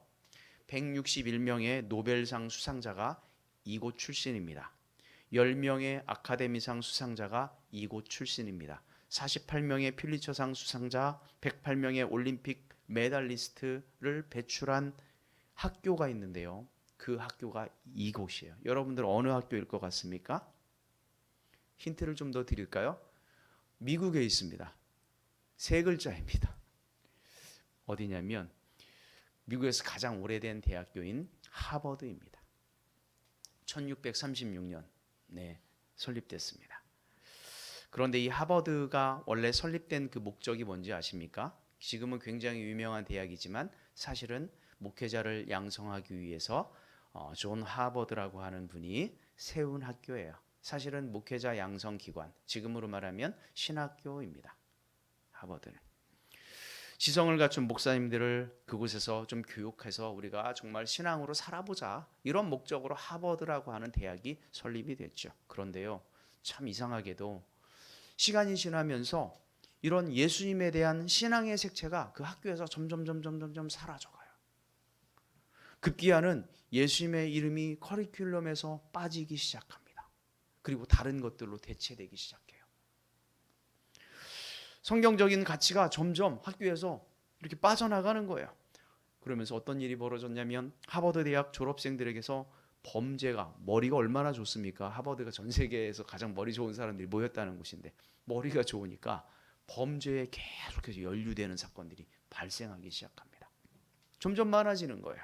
161명의 노벨상 수상자가 이곳 출신입니다. 10명의 아카데미상 수상자가 이곳 출신입니다. 48명의 퓰리처상 수상자, 108명의 올림픽 메달리스트를 배출한 학교가 있는데요. 그 학교가 이곳이에요. 여러분들 어느 학교일 것 같습니까? 힌트를 좀 더 드릴까요? 미국에 있습니다. 세 글자입니다. 어디냐면 미국에서 가장 오래된 대학교인 하버드입니다. 1636년 설립됐습니다. 그런데 이 하버드가 원래 설립된 그 목적이 뭔지 아십니까? 지금은 굉장히 유명한 대학이지만 사실은 목회자를 양성하기 위해서 존 하버드라고 하는 분이 세운 학교예요. 사실은 목회자 양성 기관, 지금으로 말하면 신학교입니다. 하버드는. 지성을 갖춘 목사님들을 그곳에서 좀 교육해서 우리가 정말 신앙으로 살아보자, 이런 목적으로 하버드라고 하는 대학이 설립이 됐죠. 그런데요, 참 이상하게도 시간이 지나면서 이런 예수님에 대한 신앙의 색채가 그 학교에서 점점 사라져가요. 급기야는 예수님의 이름이 커리큘럼에서 빠지기 시작합니다. 그리고 다른 것들로 대체되기 시작해요. 성경적인 가치가 점점 학교에서 이렇게 빠져나가는 거예요. 그러면서 어떤 일이 벌어졌냐면 하버드 대학 졸업생들에게서 범죄가, 머리가 얼마나 좋습니까? 하버드가 전 세계에서 가장 머리 좋은 사람들이 모였다는 곳인데 머리가 좋으니까 범죄에 계속해서 연루되는 사건들이 발생하기 시작합니다. 점점 많아지는 거예요.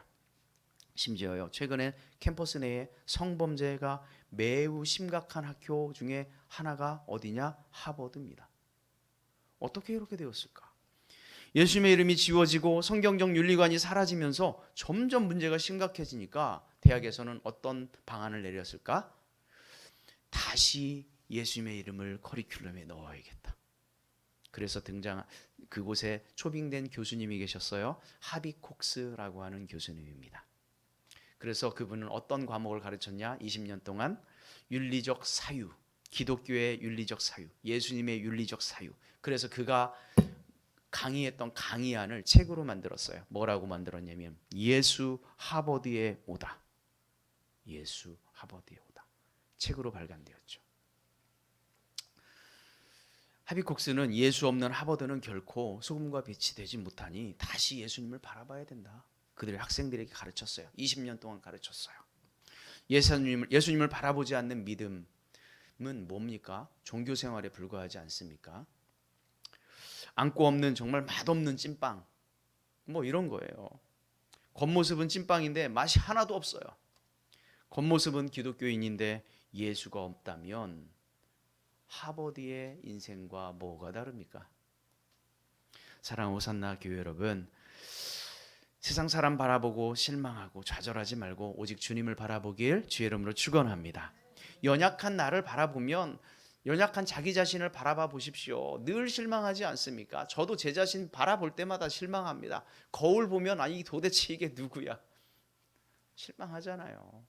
심지어요, 최근에 캠퍼스 내에 성범죄가 매우 심각한 학교 중에 하나가 어디냐? 하버드입니다. 어떻게 이렇게 되었을까? 예수님의 이름이 지워지고 성경적 윤리관이 사라지면서 점점 문제가 심각해지니까 대학에서는 어떤 방안을 내렸을까? 다시 예수님의 이름을 커리큘럼에 넣어야겠다. 그래서 그곳에 초빙된 교수님이 계셨어요. 하비 콕스라고 하는 교수님입니다. 그래서 그분은 어떤 과목을 가르쳤냐? 20년 동안 윤리적 사유, 기독교의 윤리적 사유, 예수님의 윤리적 사유. 그래서 그가 강의했던 강의안을 책으로 만들었어요. 뭐라고 만들었냐면 예수 하버드에 오다. 예수 하버드에 오다. 책으로 발간되었죠. 하비콕스는 예수 없는 하버드는 결코 소금과 빛이 되지 못하니 다시 예수님을 바라봐야 된다. 그들의 학생들에게 가르쳤어요. 20년 동안 가르쳤어요. 예수님을 바라보지 않는 믿음은 뭡니까? 종교 생활에 불과하지 않습니까? 안고 없는 정말 맛없는 찐빵, 뭐 이런 거예요. 겉모습은 찐빵인데 맛이 하나도 없어요. 겉모습은 기독교인인데 예수가 없다면 하버드의 인생과 뭐가 다릅니까? 사랑하는 호산나 교회 여러분, 세상 사람 바라보고 실망하고 좌절하지 말고 오직 주님을 바라보길 주의 이름으로 축원합니다. 연약한 나를 바라보면, 연약한 자기 자신을 바라봐 보십시오. 늘 실망하지 않습니까? 저도 제 자신 바라볼 때마다 실망합니다. 거울 보면 아니 도대체 이게 누구야? 실망하잖아요.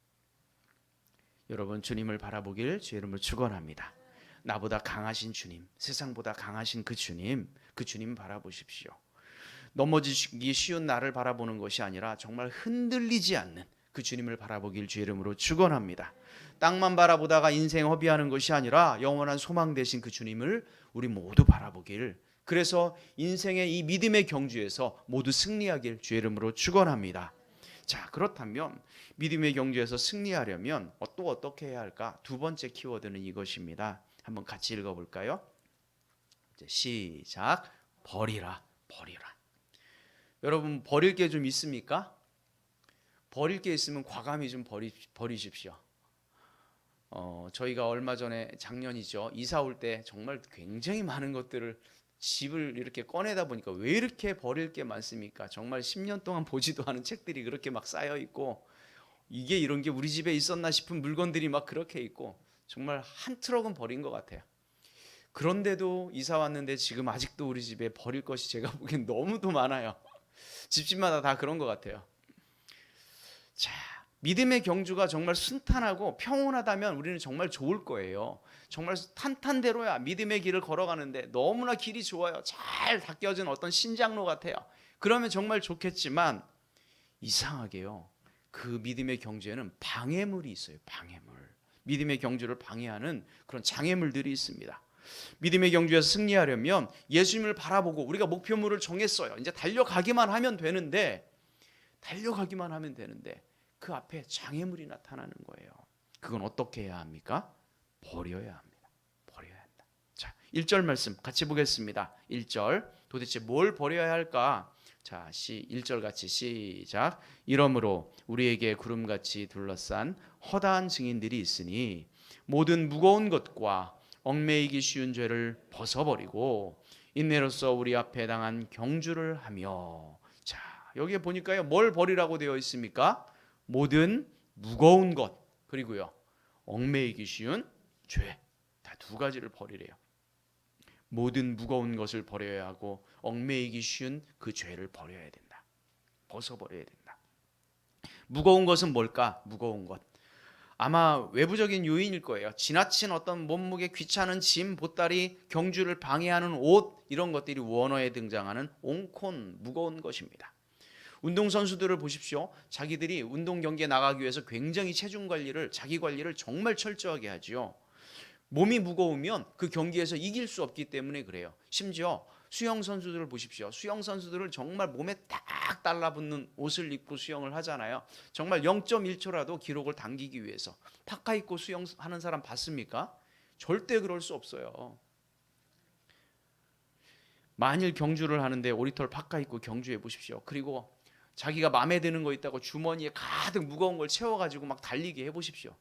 여러분, 주님을 바라보길 주의 이름으로 축원합니다. 나보다 강하신 주님, 세상보다 강하신 그 주님 바라보십시오. 넘어지기 쉬운 나를 바라보는 것이 아니라 정말 흔들리지 않는 그 주님을 바라보길 주의 이름으로 축원합니다. 땅만 바라보다가 인생 허비하는 것이 아니라 영원한 소망 되신 그 주님을 우리 모두 바라보길, 그래서 인생의 이 믿음의 경주에서 모두 승리하길 주의 이름으로 축원합니다. 자, 그렇다면 믿음의 경주에서 승리하려면 또 어떻게 해야 할까? 두 번째 키워드는 이것입니다. 한번 같이 읽어볼까요? 이제 시작. 버리라. 여러분, 버릴 게 좀 있습니까? 버릴 게 있으면 과감히 좀 버리십시오. 저희가 얼마 전에, 작년이죠, 이사 올 때 정말 굉장히 많은 것들을, 집을 이렇게 꺼내다 보니까 왜 이렇게 버릴 게 많습니까? 정말 10년 동안 보지도 않은 책들이 그렇게 막 쌓여 있고, 이게 이런 게 우리 집에 있었나 싶은 물건들이 막 그렇게 있고, 정말 한 트럭은 버린 것 같아요. 그런데도 이사 왔는데 지금 아직도 우리 집에 버릴 것이 제가 보기엔 너무도 많아요. 집집마다 다 그런 것 같아요. 자, 믿음의 경주가 정말 순탄하고 평온하다면 우리는 정말 좋을 거예요. 정말 탄탄대로야 믿음의 길을 걸어가는데 너무나 길이 좋아요. 잘 닦여진 어떤 신장로 같아요. 그러면 정말 좋겠지만 이상하게요, 그 믿음의 경주에는 방해물이 있어요. 방해물. 믿음의 경주를 방해하는 그런 장애물들이 있습니다. 믿음의 경주에서 승리하려면 예수님을 바라보고 우리가 목표물을 정했어요. 이제 달려가기만 하면 되는데 그 앞에 장애물이 나타나는 거예요. 그건 어떻게 해야 합니까? 버려야 합니다. 버려야 한다. 자, 1절 말씀 같이 보겠습니다. 1절 도대체 뭘 버려야 할까? 자, 1절 같이 시작. 이러므로 우리에게 구름같이 둘러싼 허다한 증인들이 있으니 모든 무거운 것과 얽매이기 쉬운 죄를 벗어버리고 인내로서 우리 앞에 당한 경주를 하며. 자, 여기에 보니까요, 뭘 버리라고 되어 있습니까? 모든 무거운 것, 그리고요 얽매이기 쉬운 죄, 다 두 가지를 버리래요. 모든 무거운 것을 버려야 하고 얽매이기 쉬운 그 죄를 버려야 된다. 벗어버려야 된다. 무거운 것은 뭘까? 무거운 것, 아마 외부적인 요인일 거예요. 지나친 어떤 몸무게, 귀찮은 짐, 보따리, 경주를 방해하는 옷, 이런 것들이 원어에 등장하는 옹콘, 무거운 것입니다. 운동선수들을 보십시오. 자기들이 운동 경기에 나가기 위해서 굉장히 체중 관리를, 자기 관리를 정말 철저하게 하지요. 몸이 무거우면 그 경기에서 이길 수 없기 때문에 그래요. 심지어 수영 선수들을 보십시오. 수영 선수들을 정말 몸에 딱 달라붙는 옷을 입고 수영을 하잖아요. 정말 0.1초라도 기록을 당기기 위해서. 파카 입고 수영하는 사람 봤습니까? 절대 그럴 수 없어요. 만일 경주를 하는데 오리털 파카 입고 경주해 보십시오. 그리고 자기가 마음에 드는 거 있다고 주머니에 가득 무거운 걸 채워가지고 막 달리게 해보십시오.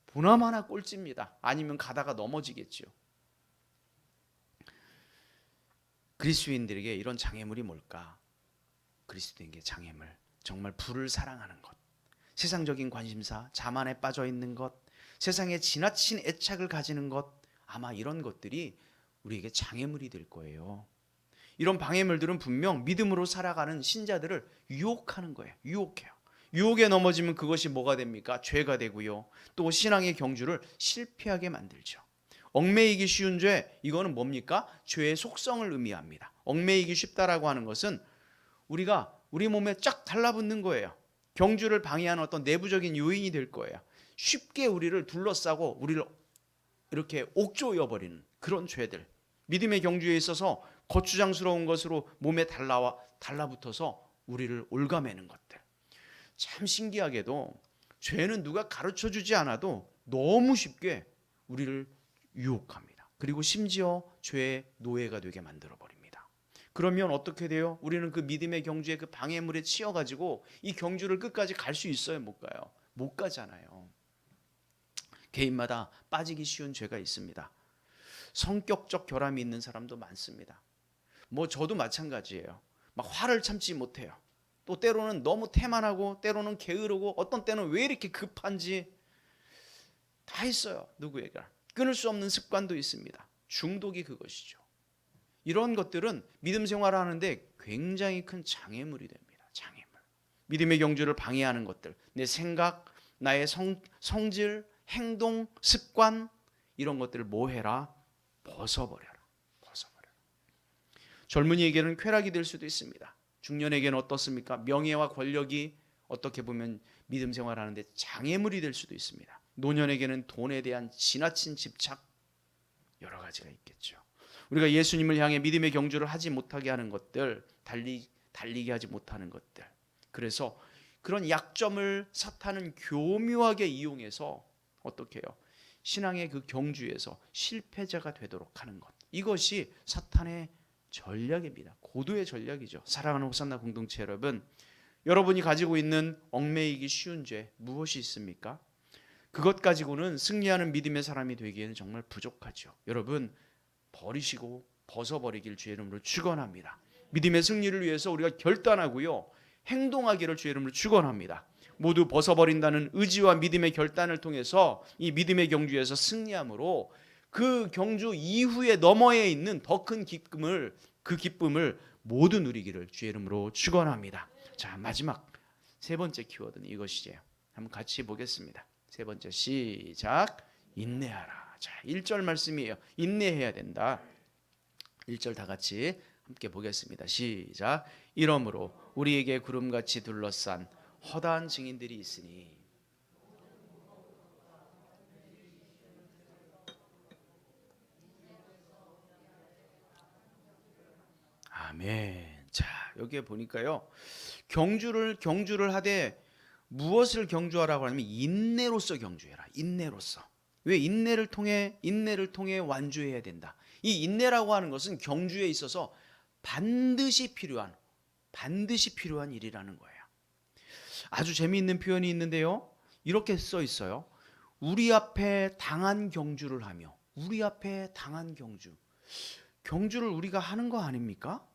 보나마나 꼴찌입니다. 아니면 가다가 넘어지겠지요. 그리스도인들에게 이런 장애물이 뭘까? 그리스도인에게 장애물, 정말 불을 사랑하는 것, 세상적인 관심사, 자만에 빠져 있는 것, 세상에 지나친 애착을 가지는 것, 아마 이런 것들이 우리에게 장애물이 될 거예요. 이런 방해물들은 분명 믿음으로 살아가는 신자들을 유혹하는 거예요. 유혹해요. 유혹에 넘어지면 그것이 뭐가 됩니까? 죄가 되고요. 또 신앙의 경주를 실패하게 만들죠. 얽매이기 쉬운 죄, 이거는 뭡니까? 죄의 속성을 의미합니다. 얽매이기 쉽다라고 하는 것은 우리가 우리 몸에 쫙 달라붙는 거예요. 경주를 방해하는 어떤 내부적인 요인이 될 거예요. 쉽게 우리를 둘러싸고 우리를 이렇게 옥조여버리는 그런 죄들. 믿음의 경주에 있어서 거추장스러운 것으로 몸에 달라붙어서 우리를 올가매는 것들. 참 신기하게도 죄는 누가 가르쳐주지 않아도 너무 쉽게 우리를 유혹합니다. 그리고 심지어 죄의 노예가 되게 만들어버립니다. 그러면 어떻게 돼요? 우리는 그 믿음의 경주의 그 방해물에 치여가지고 이 경주를 끝까지 갈 수 있어요? 못 가요? 못 가잖아요. 개인마다 빠지기 쉬운 죄가 있습니다. 성격적 결함이 있는 사람도 많습니다. 뭐 저도 마찬가지예요. 막 화를 참지 못해요. 또 때로는 너무 태만하고 때로는 게으르고 어떤 때는 왜 이렇게 급한지 다 있어요. 누구에게 끊을 수 없는 습관도 있습니다. 중독이 그것이죠. 이런 것들은 믿음 생활을 하는데 굉장히 큰 장애물이 됩니다. 장애물. 믿음의 경주를 방해하는 것들, 내 생각, 나의 성질, 행동, 습관, 이런 것들을 뭐 해라? 벗어버려라. 벗어버려라. 젊은이에게는 쾌락이 될 수도 있습니다. 중년에게는 어떻습니까? 명예와 권력이 어떻게 보면 믿음 생활하는데 장애물이 될 수도 있습니다. 노년에게는 돈에 대한 지나친 집착, 여러 가지가 있겠죠. 우리가 예수님을 향해 믿음의 경주를 하지 못하게 하는 것들, 달리게 하지 못하는 것들. 그래서 그런 약점을 사탄은 교묘하게 이용해서 어떻게 해요? 신앙의 그 경주에서 실패자가 되도록 하는 것. 이것이 사탄의 전략입니다. 고도의 전략이죠. 사랑하는 호산나 공동체 여러분, 여러분이 가지고 있는 얽매이기 쉬운 죄 무엇이 있습니까? 그것 가지고는 승리하는 믿음의 사람이 되기에는 정말 부족하죠. 여러분, 버리시고 벗어버리길 주의 이름으로 축원합니다. 믿음의 승리를 위해서 우리가 결단하고요, 행동하기를 주의 이름으로 축원합니다. 모두 벗어버린다는 의지와 믿음의 결단을 통해서 이 믿음의 경주에서 승리함으로 그 경주 이후에 너머에 있는 더 큰 기쁨을, 그 기쁨을 모두 누리기를 주의 이름으로 축원합니다. 자, 마지막 세 번째 키워드는 이것이에요. 한번 같이 보겠습니다. 세 번째 시작. 인내하라. 자, 1절 말씀이에요. 인내해야 된다. 1절 다 같이 함께 보겠습니다. 시작. 이러므로 우리에게 구름같이 둘러싼 허다한 증인들이 있으니. 아멘. 자, 여기에 보니까요. 경주를 하되 무엇을 경주하라고 하냐면 인내로서 경주해라. 인내로서. 왜 인내를 통해 완주해야 된다. 이 인내라고 하는 것은 경주에 있어서 반드시 필요한 일이라는 거예요. 아주 재미있는 표현이 있는데요. 이렇게 써 있어요. 우리 앞에 당한 경주를 하며. 우리 앞에 당한 경주를 우리가 하는 거 아닙니까?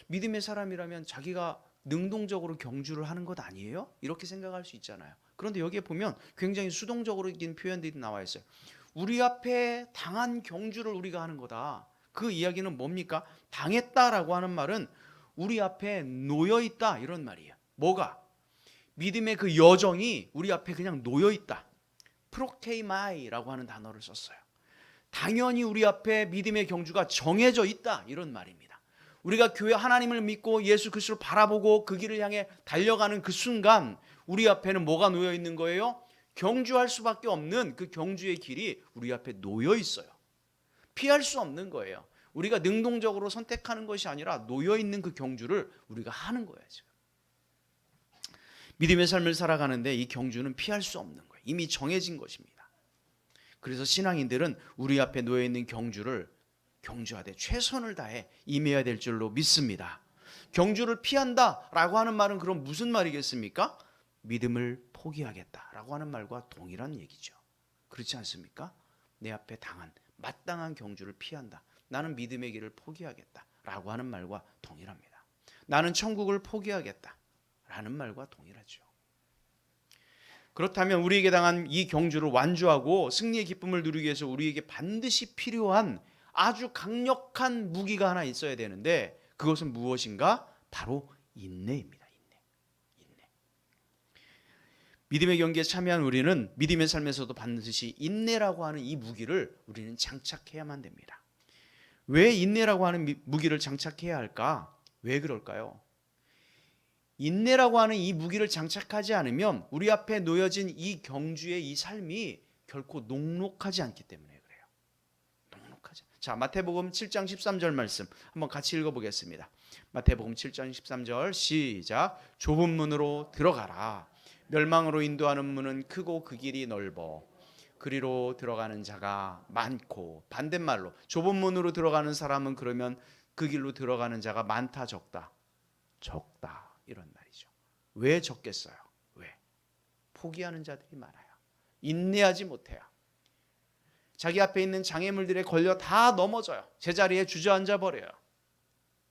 믿음의 사람이라면 자기가 능동적으로 경주를 하는 것 아니에요? 이렇게 생각할 수 있잖아요. 그런데 여기에 보면 굉장히 수동적으로인 표현들이 나와 있어요. 우리 앞에 당한 경주를 우리가 하는 거다. 그 이야기는 뭡니까? 당했다라고 하는 말은 우리 앞에 놓여 있다 이런 말이에요. 뭐가? 믿음의 그 여정이 우리 앞에 그냥 놓여 있다. 프로케이마이라고 하는 단어를 썼어요. 당연히 우리 앞에 믿음의 경주가 정해져 있다 이런 말입니다. 우리가 교회 하나님을 믿고 예수 그리스도를 바라보고 그 길을 향해 달려가는 그 순간 우리 앞에는 뭐가 놓여 있는 거예요? 경주할 수밖에 없는 그 경주의 길이 우리 앞에 놓여 있어요. 피할 수 없는 거예요. 우리가 능동적으로 선택하는 것이 아니라 놓여 있는 그 경주를 우리가 하는 거예요. 지금. 믿음의 삶을 살아가는데 이 경주는 피할 수 없는 거예요. 이미 정해진 것입니다. 그래서 신앙인들은 우리 앞에 놓여 있는 경주를 경주하되 최선을 다해 임해야 될 줄로 믿습니다. 경주를 피한다라고 하는 말은 그럼 무슨 말이겠습니까? 믿음을 포기하겠다라고 하는 말과 동일한 얘기죠. 그렇지 않습니까? 내 앞에 마땅한 경주를 피한다. 나는 믿음의 길을 포기하겠다라고 하는 말과 동일합니다. 나는 천국을 포기하겠다라는 말과 동일하죠. 그렇다면 우리에게 당한 이 경주를 완주하고 승리의 기쁨을 누리기 위해서 우리에게 반드시 필요한 아주 강력한 무기가 하나 있어야 되는데 그것은 무엇인가? 바로 인내입니다. 인내. 믿음의 경기에 참여한 우리는 믿음의 삶에서도 반드시 인내라고 하는 이 무기를 우리는 장착해야만 됩니다. 왜 인내라고 하는 무기를 장착해야 할까? 왜 그럴까요? 인내라고 하는 이 무기를 장착하지 않으면 우리 앞에 놓여진 이 경주의 이 삶이 결코 녹록하지 않기 때문에 그래요. 녹록하지. 자, 마태복음 7장 13절 말씀 한번 같이 읽어보겠습니다. 마태복음 7장 13절 시작. 좁은 문으로 들어가라. 멸망으로 인도하는 문은 크고 그 길이 넓어 그리로 들어가는 자가 많고. 반대말로 좁은 문으로 들어가는 사람은 그러면 그 길로 들어가는 자가 많다 적다? 적다 이런 말이죠. 왜 적겠어요? 왜? 포기하는 자들이 많아요. 인내하지 못해요. 자기 앞에 있는 장애물들에 걸려 다 넘어져요. 제자리에 주저앉아 버려요.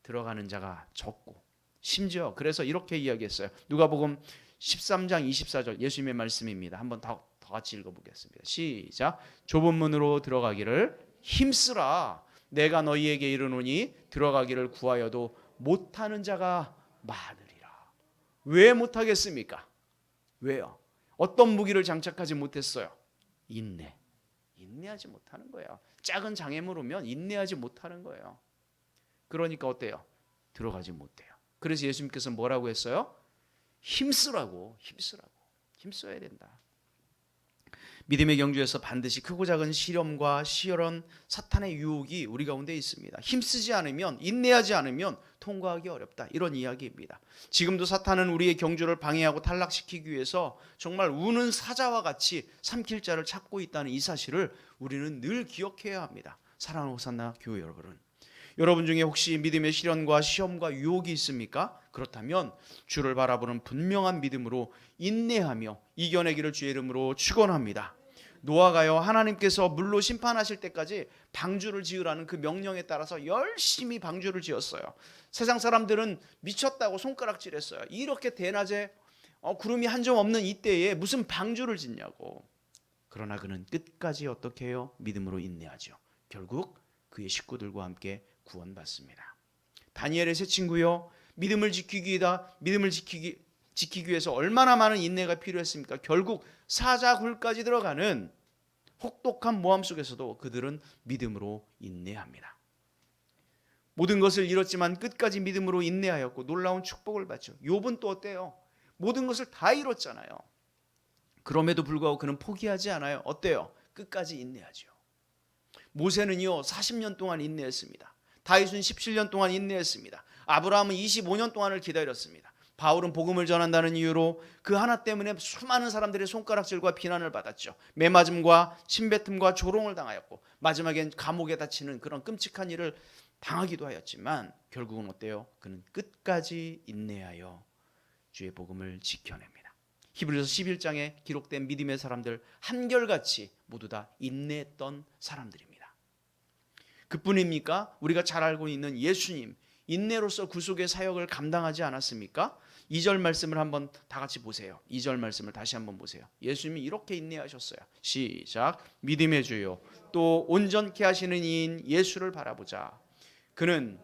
들어가는 자가 적고. 심지어 그래서 이렇게 이야기했어요. 누가복음 13장 24절 예수님의 말씀입니다. 한번 더 같이 읽어보겠습니다. 시작. 좁은 문으로 들어가기를 힘쓰라. 내가 너희에게 이르노니 들어가기를 구하여도 못하는 자가 많으리라. 왜 못하겠습니까? 왜요? 어떤 무기를 장착하지 못했어요? 인내하지 못하는 거예요. 작은 장애물 오면 인내하지 못하는 거예요. 그러니까 어때요? 들어가지 못해요. 그래서 예수님께서 뭐라고 했어요? 힘쓰라고. 힘써야 된다. 믿음의 경주에서 반드시 크고 작은 시련과 시열한 사탄의 유혹이 우리 가운데 있습니다. 힘쓰지 않으면, 인내하지 않으면 통과하기 어렵다. 이런 이야기입니다. 지금도 사탄은 우리의 경주를 방해하고 탈락시키기 위해서 정말 우는 사자와 같이 삼킬 자를 찾고 있다는 이 사실을 우리는 늘 기억해야 합니다. 사랑하는 호산나 교회 여러분 중에 혹시 믿음의 시련과 시험과 유혹이 있습니까? 그렇다면 주를 바라보는 분명한 믿음으로 인내하며 이겨내기를 주의 이름으로 축원합니다. 노아가요, 하나님께서 물로 심판하실 때까지 방주를 지으라는 그 명령에 따라서 열심히 방주를 지었어요. 세상 사람들은 미쳤다고 손가락질했어요. 이렇게 대낮에 구름이 한 점 없는 이때에 무슨 방주를 짓냐고. 그러나 그는 끝까지 어떻게 해요? 믿음으로 인내하죠. 결국 그의 식구들과 함께 구원받습니다. 다니엘의 세 친구요, 믿음을 지키기 위해서 얼마나 많은 인내가 필요했습니까? 결국 사자굴까지 들어가는 혹독한 모함 속에서도 그들은 믿음으로 인내합니다. 모든 것을 잃었지만 끝까지 믿음으로 인내하였고 놀라운 축복을 받죠. 욥은 또 어때요? 모든 것을 다 잃었잖아요. 그럼에도 불구하고 그는 포기하지 않아요. 어때요? 끝까지 인내하죠. 모세는요 40년 동안 인내했습니다. 다윗은 17년 동안 인내했습니다. 아브라함은 25년 동안을 기다렸습니다. 바울은 복음을 전한다는 이유로 그 하나 때문에 수많은 사람들의 손가락질과 비난을 받았죠. 매맞음과 침뱉음과 조롱을 당하였고 마지막엔 감옥에 닫히는 그런 끔찍한 일을 당하기도 하였지만 결국은 어때요? 그는 끝까지 인내하여 주의 복음을 지켜냅니다. 히브리서 11장에 기록된 믿음의 사람들 한결같이 모두 다 인내했던 사람들입니다. 그뿐입니까? 우리가 잘 알고 있는 예수님 인내로서 구속의 사역을 감당하지 않았습니까? 2절 말씀을 한번 다 같이 보세요. 2절 말씀을 다시 한번 보세요. 예수님이 이렇게 인내하셨어요. 시작. 믿음의 주요 또 온전케 하시는 이인 예수를 바라보자. 그는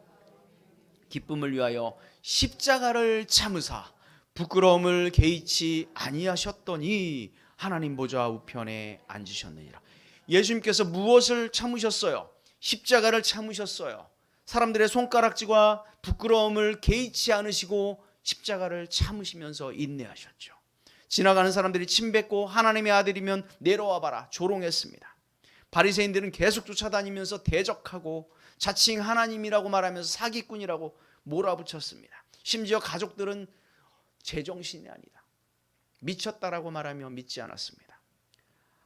기쁨을 위하여 십자가를 참으사 부끄러움을 개의치 아니하셨더니 하나님 보좌 우편에 앉으셨느니라. 예수님께서 무엇을 참으셨어요? 십자가를 참으셨어요. 사람들의 손가락질과 부끄러움을 개의치 않으시고 십자가를 참으시면서 인내하셨죠. 지나가는 사람들이 침뱉고 하나님의 아들이면 내려와 봐라 조롱했습니다. 바리새인들은 계속 쫓아다니면서 대적하고 자칭 하나님이라고 말하면서 사기꾼이라고 몰아붙였습니다. 심지어 가족들은 제정신이 아니다, 미쳤다라고 말하며 믿지 않았습니다.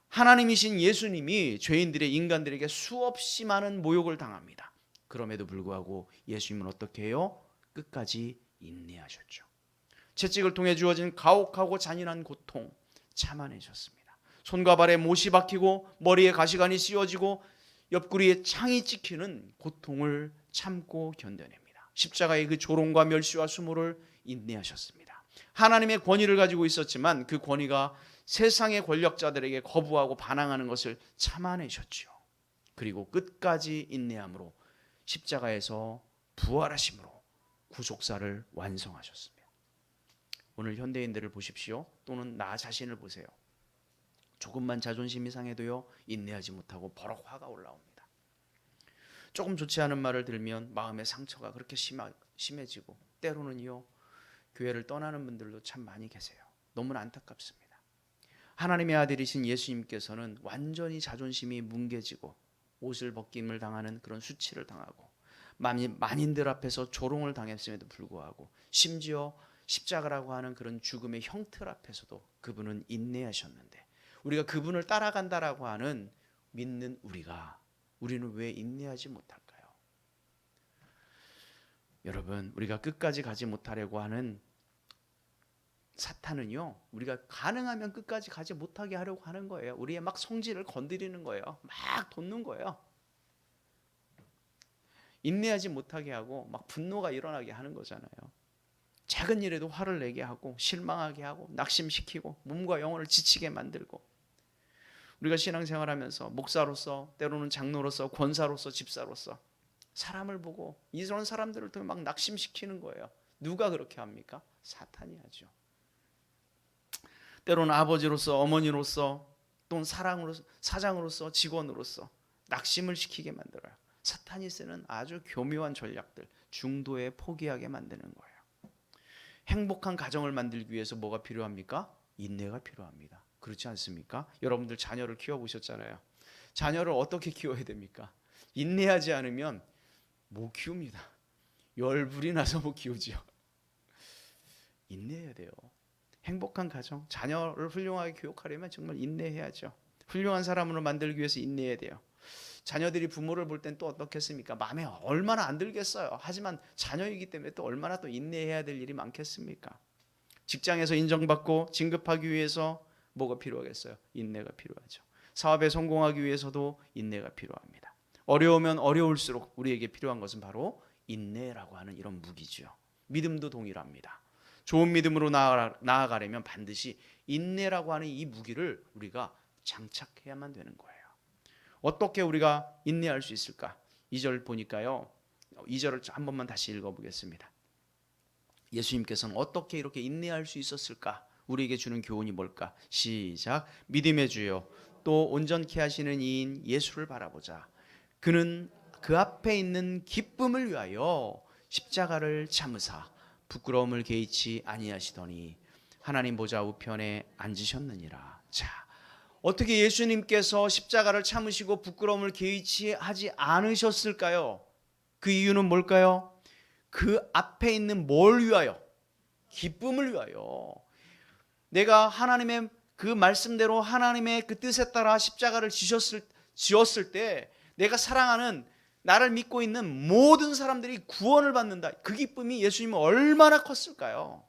하나님이신 예수님이 죄인들의 인간들에게 수없이 많은 모욕을 당합니다. 그럼에도 불구하고 예수님은 어떻게 해요? 끝까지 인내하셨죠. 채찍을 통해 주어진 가혹하고 잔인한 고통 참아내셨습니다. 손과 발에 못이 박히고 머리에 가시관이 씌워지고 옆구리에 창이 찍히는 고통을 참고 견뎌냅니다. 십자가의 그 조롱과 멸시와 수모를 인내하셨습니다. 하나님의 권위를 가지고 있었지만 그 권위가 세상의 권력자들에게 거부하고 반항하는 것을 참아내셨죠. 그리고 끝까지 인내함으로 십자가에서 부활하심으로 구속사를 완성하셨습니다. 오늘 현대인들을 보십시오. 또는 나 자신을 보세요. 조금만 자존심이 상해도요 인내하지 못하고 버럭 화가 올라옵니다. 조금 좋지 않은 말을 들으면 마음의 상처가 그렇게 심해지고 때로는요 교회를 떠나는 분들도 참 많이 계세요. 너무나 안타깝습니다. 하나님의 아들이신 예수님께서는 완전히 자존심이 뭉개지고 옷을 벗김을 당하는 그런 수치를 당하고 만인들 앞에서 조롱을 당했음에도 불구하고 심지어 십자가라고 하는 그런 죽음의 형틀 앞에서도 그분은 인내하셨는데 우리가 그분을 따라간다라고 하는 믿는 우리는 왜 인내하지 못할까요? 여러분, 우리가 끝까지 가지 못하려고 하는 사탄은요 우리가 가능하면 끝까지 가지 못하게 하려고 하는 거예요. 우리의 막 성질을 건드리는 거예요. 막 돋는 거예요. 인내하지 못하게 하고 막 분노가 일어나게 하는 거잖아요. 작은 일에도 화를 내게 하고 실망하게 하고 낙심시키고 몸과 영혼을 지치게 만들고 우리가 신앙생활하면서 목사로서 때로는 장로로서 권사로서 집사로서 사람을 보고 이런 사람들을 통해 막 낙심시키는 거예요. 누가 그렇게 합니까? 사탄이 하죠. 때로는 아버지로서 어머니로서 또는 사장으로서 직원으로서 낙심을 시키게 만들어요. 사탄이 쓰는 아주 교묘한 전략들, 중도에 포기하게 만드는 거예요. 행복한 가정을 만들기 위해서 뭐가 필요합니까? 인내가 필요합니다. 그렇지 않습니까? 여러분들 자녀를 키워보셨잖아요. 자녀를 어떻게 키워야 됩니까? 인내하지 않으면 못 키웁니다. 열불이 나서 못 키우죠. 인내해야 돼요. 행복한 가정, 자녀를 훌륭하게 교육하려면 정말 인내해야죠. 훌륭한 사람으로 만들기 위해서 인내해야 돼요. 자녀들이 부모를 볼 땐 또 어떻겠습니까? 마음에 얼마나 안 들겠어요. 하지만 자녀이기 때문에 또 얼마나 또 인내해야 될 일이 많겠습니까? 직장에서 인정받고 진급하기 위해서 뭐가 필요하겠어요? 인내가 필요하죠. 사업에 성공하기 위해서도 인내가 필요합니다. 어려우면 어려울수록 우리에게 필요한 것은 바로 인내라고 하는 이런 무기죠. 믿음도 동일합니다. 좋은 믿음으로 나아가려면 반드시 인내라고 하는 이 무기를 우리가 장착해야만 되는 거예요. 어떻게 우리가 인내할 수 있을까? 2절 보니까요. 2절을 한 번만 다시 읽어보겠습니다. 예수님께서는 어떻게 이렇게 인내할 수 있었을까? 우리에게 주는 교훈이 뭘까? 시작. 믿음의 주요 또 온전케 하시는 이인 예수를 바라보자. 그는 그 앞에 있는 기쁨을 위하여 십자가를 참으사 부끄러움을 개의치 아니하시더니 하나님 보좌 우편에 앉으셨느니라. 자, 어떻게 예수님께서 십자가를 참으시고 부끄러움을 개의치 하지 않으셨을까요? 그 이유는 뭘까요? 그 앞에 있는 뭘 위하여? 기쁨을 위하여. 내가 하나님의 그 말씀대로 하나님의 그 뜻에 따라 십자가를 지었을 때 내가 사랑하는 나를 믿고 있는 모든 사람들이 구원을 받는다. 그 기쁨이 예수님은 얼마나 컸을까요?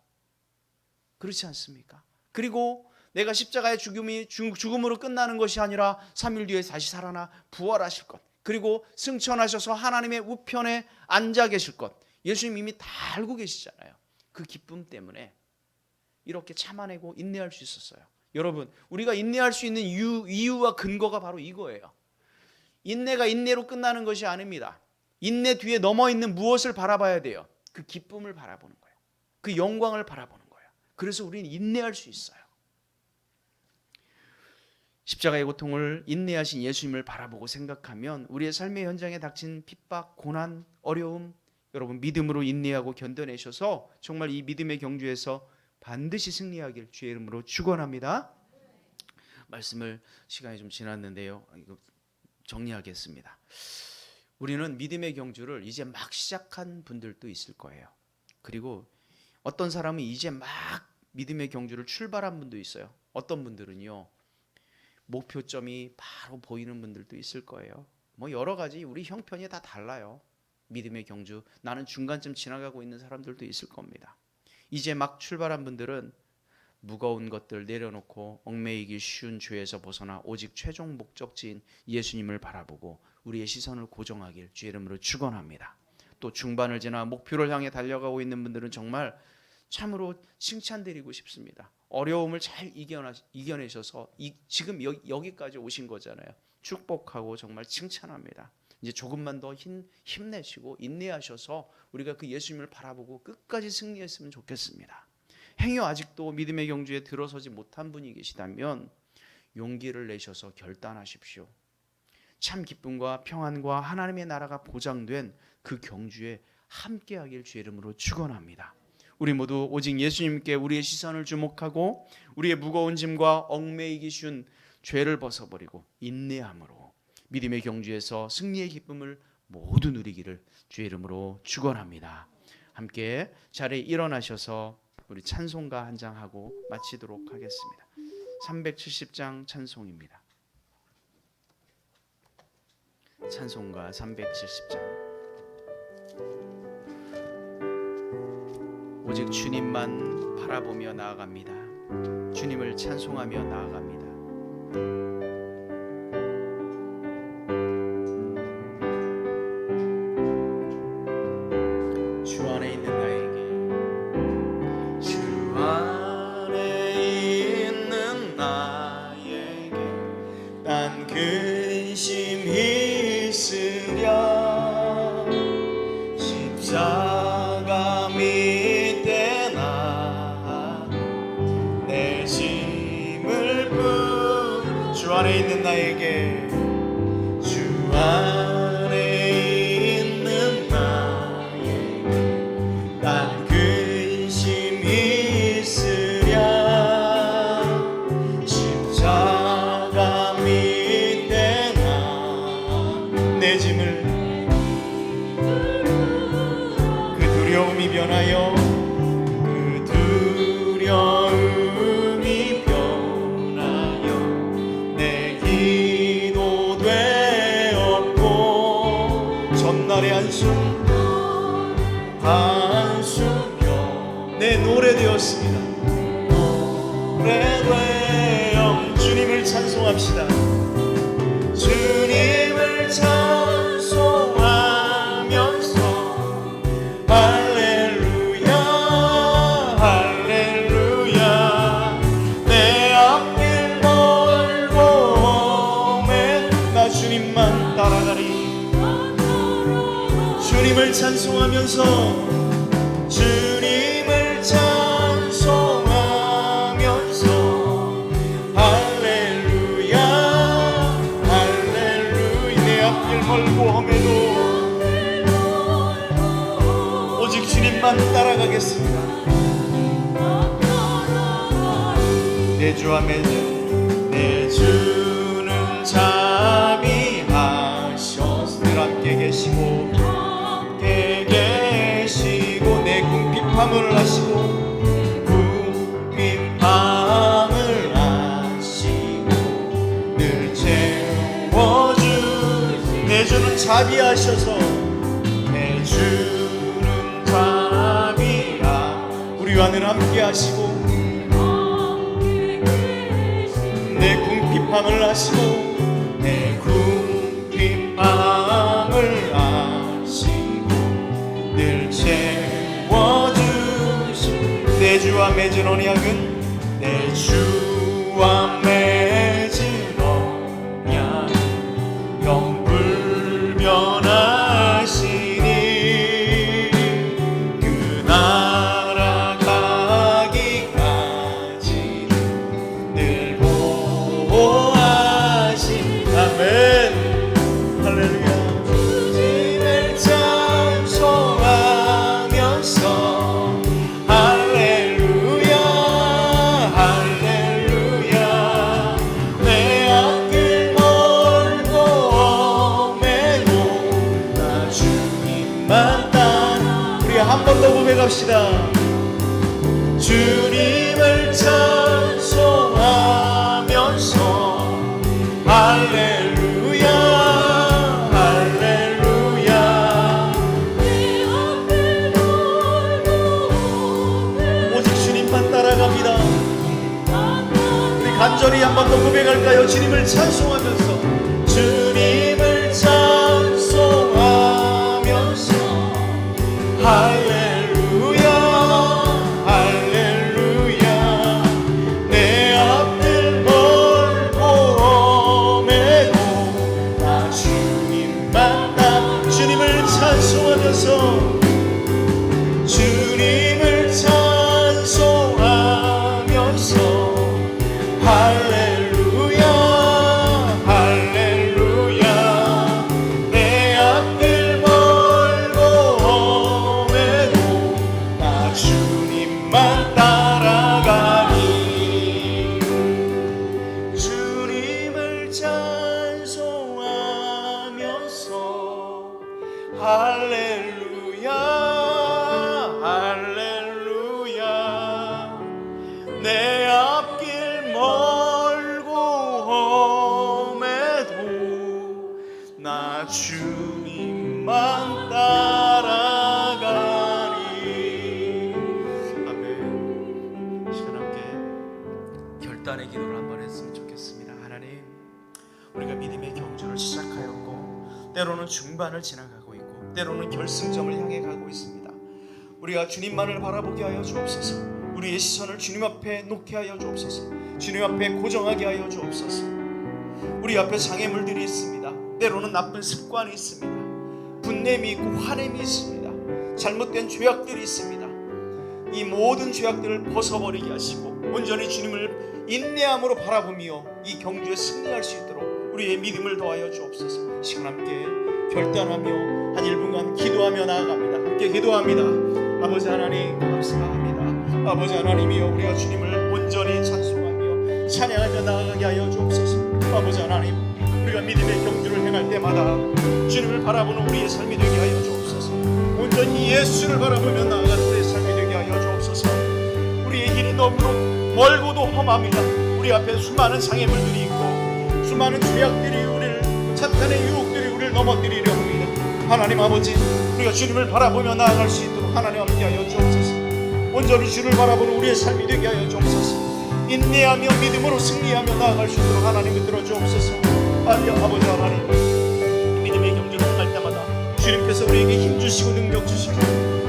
그렇지 않습니까? 그리고 내가 십자가의 죽음으로 끝나는 것이 아니라 3일 뒤에 다시 살아나 부활하실 것, 그리고 승천하셔서 하나님의 우편에 앉아 계실 것, 예수님 이미 다 알고 계시잖아요. 그 기쁨 때문에 이렇게 참아내고 인내할 수 있었어요. 여러분, 우리가 인내할 수 있는 이유와 근거가 바로 이거예요. 인내가 인내로 끝나는 것이 아닙니다. 인내 뒤에 넘어있는 무엇을 바라봐야 돼요? 그 기쁨을 바라보는 거예요. 그 영광을 바라보는 거예요. 그래서 우리는 인내할 수 있어요. 십자가의 고통을 인내하신 예수님을 바라보고 생각하면 우리의 삶의 현장에 닥친 핍박, 고난, 어려움, 여러분 믿음으로 인내하고 견뎌내셔서 정말 이 믿음의 경주에서 반드시 승리하길 주의 이름으로 축원합니다. 말씀을 시간이 좀 지났는데요. 이거 정리하겠습니다. 우리는 믿음의 경주를 이제 막 시작한 분들도 있을 거예요. 그리고 어떤 사람은 이제 막 믿음의 경주를 출발한 분도 있어요. 어떤 분들은요, 목표점이 바로 보이는 분들도 있을 거예요. 뭐 여러 가지 우리 형편이 다 달라요. 믿음의 경주, 나는 중간쯤 지나가고 있는 사람들도 있을 겁니다. 이제 막 출발한 분들은 무거운 것들 내려놓고 얽매이기 쉬운 죄에서 벗어나 오직 최종 목적지인 예수님을 바라보고 우리의 시선을 고정하길 주의 이름으로 축원합니다. 또 중반을 지나 목표를 향해 달려가고 있는 분들은 정말 참으로 칭찬드리고 싶습니다. 어려움을 잘 이겨내셔서 지금 여기까지 오신 거잖아요. 축복하고 정말 칭찬합니다. 이제 조금만 더 힘내시고 인내하셔서 우리가 그 예수님을 바라보고 끝까지 승리했으면 좋겠습니다. 행여 아직도 믿음의 경주에 들어서지 못한 분이 계시다면 용기를 내셔서 결단하십시오. 참 기쁨과 평안과 하나님의 나라가 보장된 그 경주에 함께하길 주의 이름으로 축원합니다. 우리 모두 오직 예수님께 우리의 시선을 주목하고 우리의 무거운 짐과 얽매이기 쉬운 죄를 벗어버리고 인내함으로 믿음의 경주에서 승리의 기쁨을 모두 누리기를 주의 이름으로 축원합니다. 함께 자리에 일어나셔서 우리 찬송가 한 장 하고 마치도록 하겠습니다. 370장 찬송입니다. 찬송가 370장. 오직 주님만 바라보며 나아갑니다. 주님을 찬송하며 나아갑니다. 주 안에 있는 나에게 난 근심 있으랴 십자가 밑에 나 내 짐을 주 안에 있는 나에게 주 안에 있는 나에게 난 근심 있으랴 십자가 밑에 내 짐을 그 두려움이 변하여 그 두려움이 변하여 내 기도 되었고 전날의 한숨표 내 노래 되었습니다. 노래 되어 주님을 찬송합시다. 주님을 찬송하면서 할렐루야 할렐루야 내 앞길 멀고 오매 나 주님만 따라가리. 주님을 찬송하면서 주님을 찬송하면서 할렐루야 주님만 따라가겠습니다. 내 주와 맺은 내 주는 자비하셔서 늘 함께 계시고 내 궁핍함을 하시고 궁핍함을 하시고 늘 채워주 내 주는 자비하셔서 내 주는 자비하 우리와 늘 함께 하시고 내 궁핍함을 하시고 내 궁핍함을 하시고 늘 채워주시고 내 주와 맺은 언약은 내 주와 맺은 언약은 영불변하시니 그 나라 가기까지 늘 보호하신 아멘 할렐루야 주님을 찬송하면서 할렐루야 할렐루야 내 앞길 멀고 오매도 나 주님만 따라 우리 한 번 더 고백합시다. 주님을 찬송하면서 할렐루야 할렐루야 오직 주님만 따라갑니다. 우리 간절히 한 번 더 고백할까요? 주님을 찬송하면서 주님을 찬송하면서 할렐루야 할렐루야 내 앞을 멀고 오매도 나 주님만 따라 주님을 찬송하면서 주님을 찬송하면서 할렐루야 할렐루야 내 앞길 멀고 오매도 나 주님만 따라가니 주님을 찬송하면서 할렐루야 할렐루야 내 앞길 멀고 오매도 나 주님만 따라가니 아멘. 시간 함께 결단의 기도를 한번 했으면 좋겠습니다. 하나님 우리가 믿음의 경주를 시작하였고 때로는 중반을 지나가고 있고 때로는 결승점을 향해 가고 있습니다. 우리가 주님만을 바라보게 하여 주옵소서. 우리의 시선을 주님 앞에 놓게 하여 주옵소서. 주님 앞에 고정하게 하여 주옵소서. 우리 앞에 장애물들이 있습니다. 때로는 나쁜 습관이 있습니다. 분냄이 있고 화냄이 있습니다. 잘못된 죄악들이 있습니다. 이 모든 죄악들을 벗어버리게 하시고 온전히 주님을 인내함으로 바라보며 이 경주에 승리할 수 있도록 우리의 믿음을 더하여 주옵소서. 시간 함께 결단하며 한 1분간 기도하며 나아갑니다. 함께 기도합니다. 아버지 하나님 감사합니다. 아버지 하나님이여 우리가 주님을 온전히 찬송하며 찬양하며 나아가게 하여 주옵소서. 아버지 하나님 우리가 믿음의 경주를 행할 때마다 주님을 바라보는 우리의 삶이 되게 하여 주옵소서. 온전히 예수를 바라보며 나아가는 우리의 삶이 되게 하여 주옵소서. 우리의 길이 너무도 멀고도 험합니다. 우리 앞에 수많은 장애물들이 있고 수많은 죄악들이 우리를 사탄의 유혹들이 우리를 넘어뜨리려 합니다. 하나님 아버지 우리가 주님을 바라보며 나아갈 수 있도록 하나님 함께 하여 주옵소서. 온전히 주를 바라보는 우리의 삶이 되게 하여 주옵소서. 인내하며 믿음으로 승리하며 나아갈 수 있도록 하나님 붙들어 주옵소서. 아버지 하나님 믿음의 경주를 행할 때마다 주님께서 우리에게 힘주시고 능력 주시고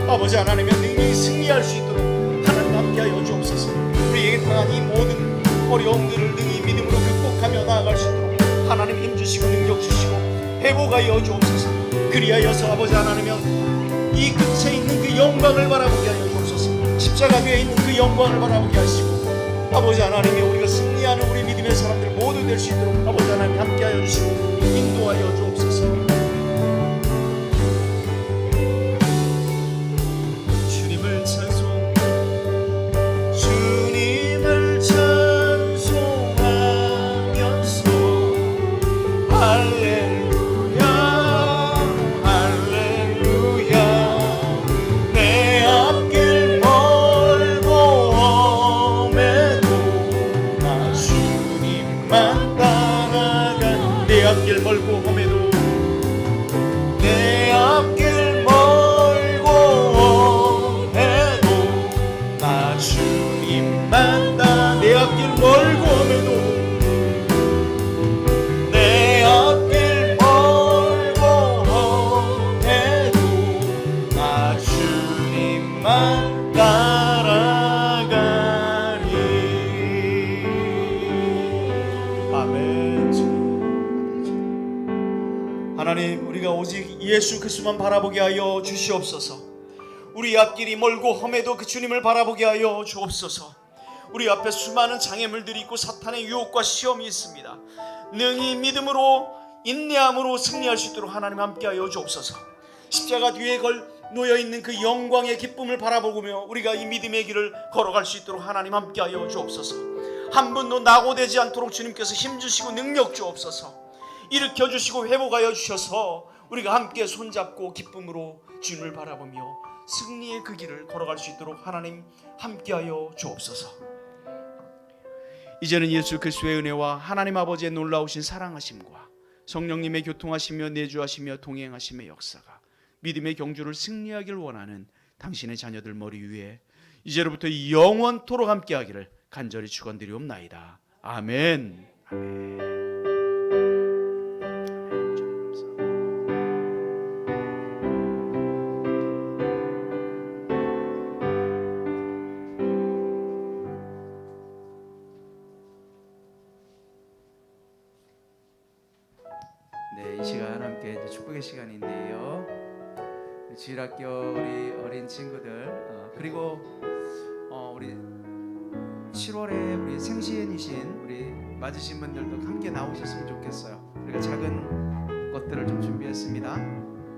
아버지 하나님의 능력이 승리할 수 있도록 하나님 함께 하여 주옵소서. 우리에게 당한 이 모든 어려움들을 능히 믿음으로 극복하며 나아갈 수 있도록 하나님 힘주시고 능력 주시고 회복하여 주옵소서. 그리하여서 아버지 하나님은 이 끝에 있는 그 영광을 바라보게 하여 주옵소서. 십자가 뒤에 있는 그 영광을 바라보게 하시고 아버지 하나님이 우리가 승리하는 우리 믿음의 사람들 모두 될 수 있도록 아버지 하나님 함께하여 주시고 인도하여 주옵소서. 주님 예수 그리스도만 바라보게 하여 주시옵소서. 우리 앞길이 멀고 험해도 그 주님을 바라보게 하여 주옵소서. 우리 앞에 수많은 장애물들이 있고 사탄의 유혹과 시험이 있습니다. 능히 믿음으로 인내함으로 승리할 수 있도록 하나님 함께하여 주옵소서. 십자가 뒤에 놓여있는 그 영광의 기쁨을 바라보며 우리가 이 믿음의 길을 걸어갈 수 있도록 하나님 함께하여 주옵소서. 한 분도 낙오되지 않도록 주님께서 힘주시고 능력 주옵소서. 일으켜주시고 회복하여 주셔서 우리가 함께 손잡고 기쁨으로 주님을 바라보며 승리의 그 길을 걸어갈 수 있도록 하나님 함께하여 주옵소서. 이제는 예수 그리스도의 은혜와 하나님 아버지의 놀라우신 사랑하심과 성령님의 교통하시며 내주하시며 동행하심의 역사가 믿음의 경주를 승리하길 원하는 당신의 자녀들 머리 위에 이제로부터 영원토록 함께하기를 간절히 축원드리옵나이다. 아멘. 아멘. 네, 이 시간 함께 이제 축복의 시간인데요. 주일학교 우리 어린 친구들 그리고 우리 7월에 우리 생신이신 우리 맞으신 분들도 함께 나오셨으면 좋겠어요. 우리가 작은 것들을 좀 준비했습니다.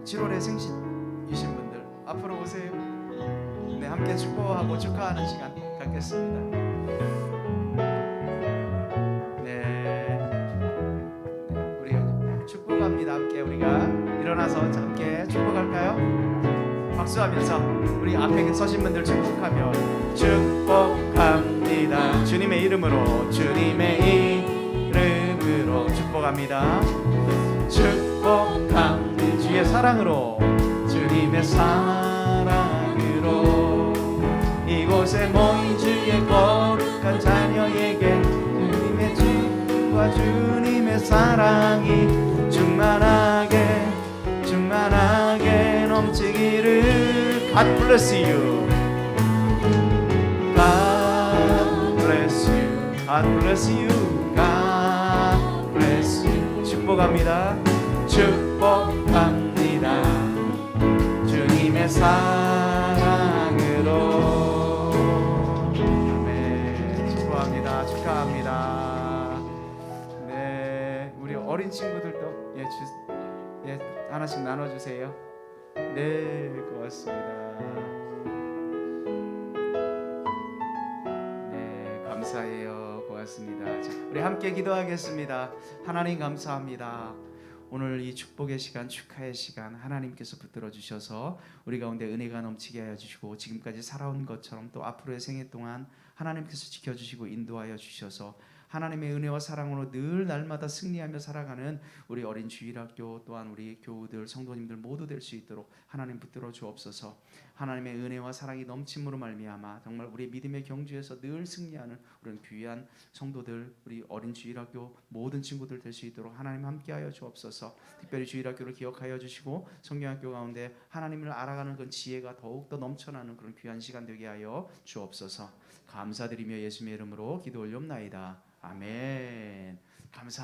7월에 생신이신 분들 앞으로 오세요. 네, 함께 축복하고 축하하는 시간 갖겠습니다. 축복합니다. 함께 우리가 일어나서 함께 축복할까요? 박수하면서 우리 앞에 서신 분들 축복하며 축복합니다. 주님의 이름으로 주님의 이름으로 축복합니다. 축복합니다. 주의 사랑으로 주님의 사랑으로 이곳에 모인 주의 거룩한 자녀에게 주님의 축복과 주님의 사랑이 충만하게 넘치기를. God bless you. God bless you. God bless you. God bless you. 축복합니다. 축복합니다. 주님의 사랑으로. 아멘. 축복합니다. 축하합니다. 네, 우리 어린 친구들도 하나씩 나눠주세요. 네, 고맙습니다. 네, 감사해요. 고맙습니다. 자, 우리 함께 기도하겠습니다. 하나님 감사합니다. 오늘 이 축복의 시간, 축하의 시간 하나님께서 붙들어 주셔서 우리 가운데 은혜가 넘치게 하여 주시고 지금까지 살아온 것처럼 또 앞으로의 생애 동안 하나님께서 지켜주시고 인도하여 주셔서 하나님의 은혜와 사랑으로 늘 날마다 승리하며 살아가는 우리 어린 주일학교 또한 우리 교우들 성도님들 모두 될 수 있도록 하나님 붙들어 주옵소서. 하나님의 은혜와 사랑이 넘침으로 말미암아 정말 우리 믿음의 경주에서 늘 승리하는 우리 귀한 성도들 우리 어린 주일학교 모든 친구들 될 수 있도록 하나님 함께하여 주옵소서. 특별히 주일학교를 기억하여 주시고 성경학교 가운데 하나님을 알아가는 그 지혜가 더욱더 넘쳐나는 그런 귀한 시간 되게 하여 주옵소서. 감사드리며 예수님의 이름으로 기도 올리옵나이다. 아멘. 감사합니다.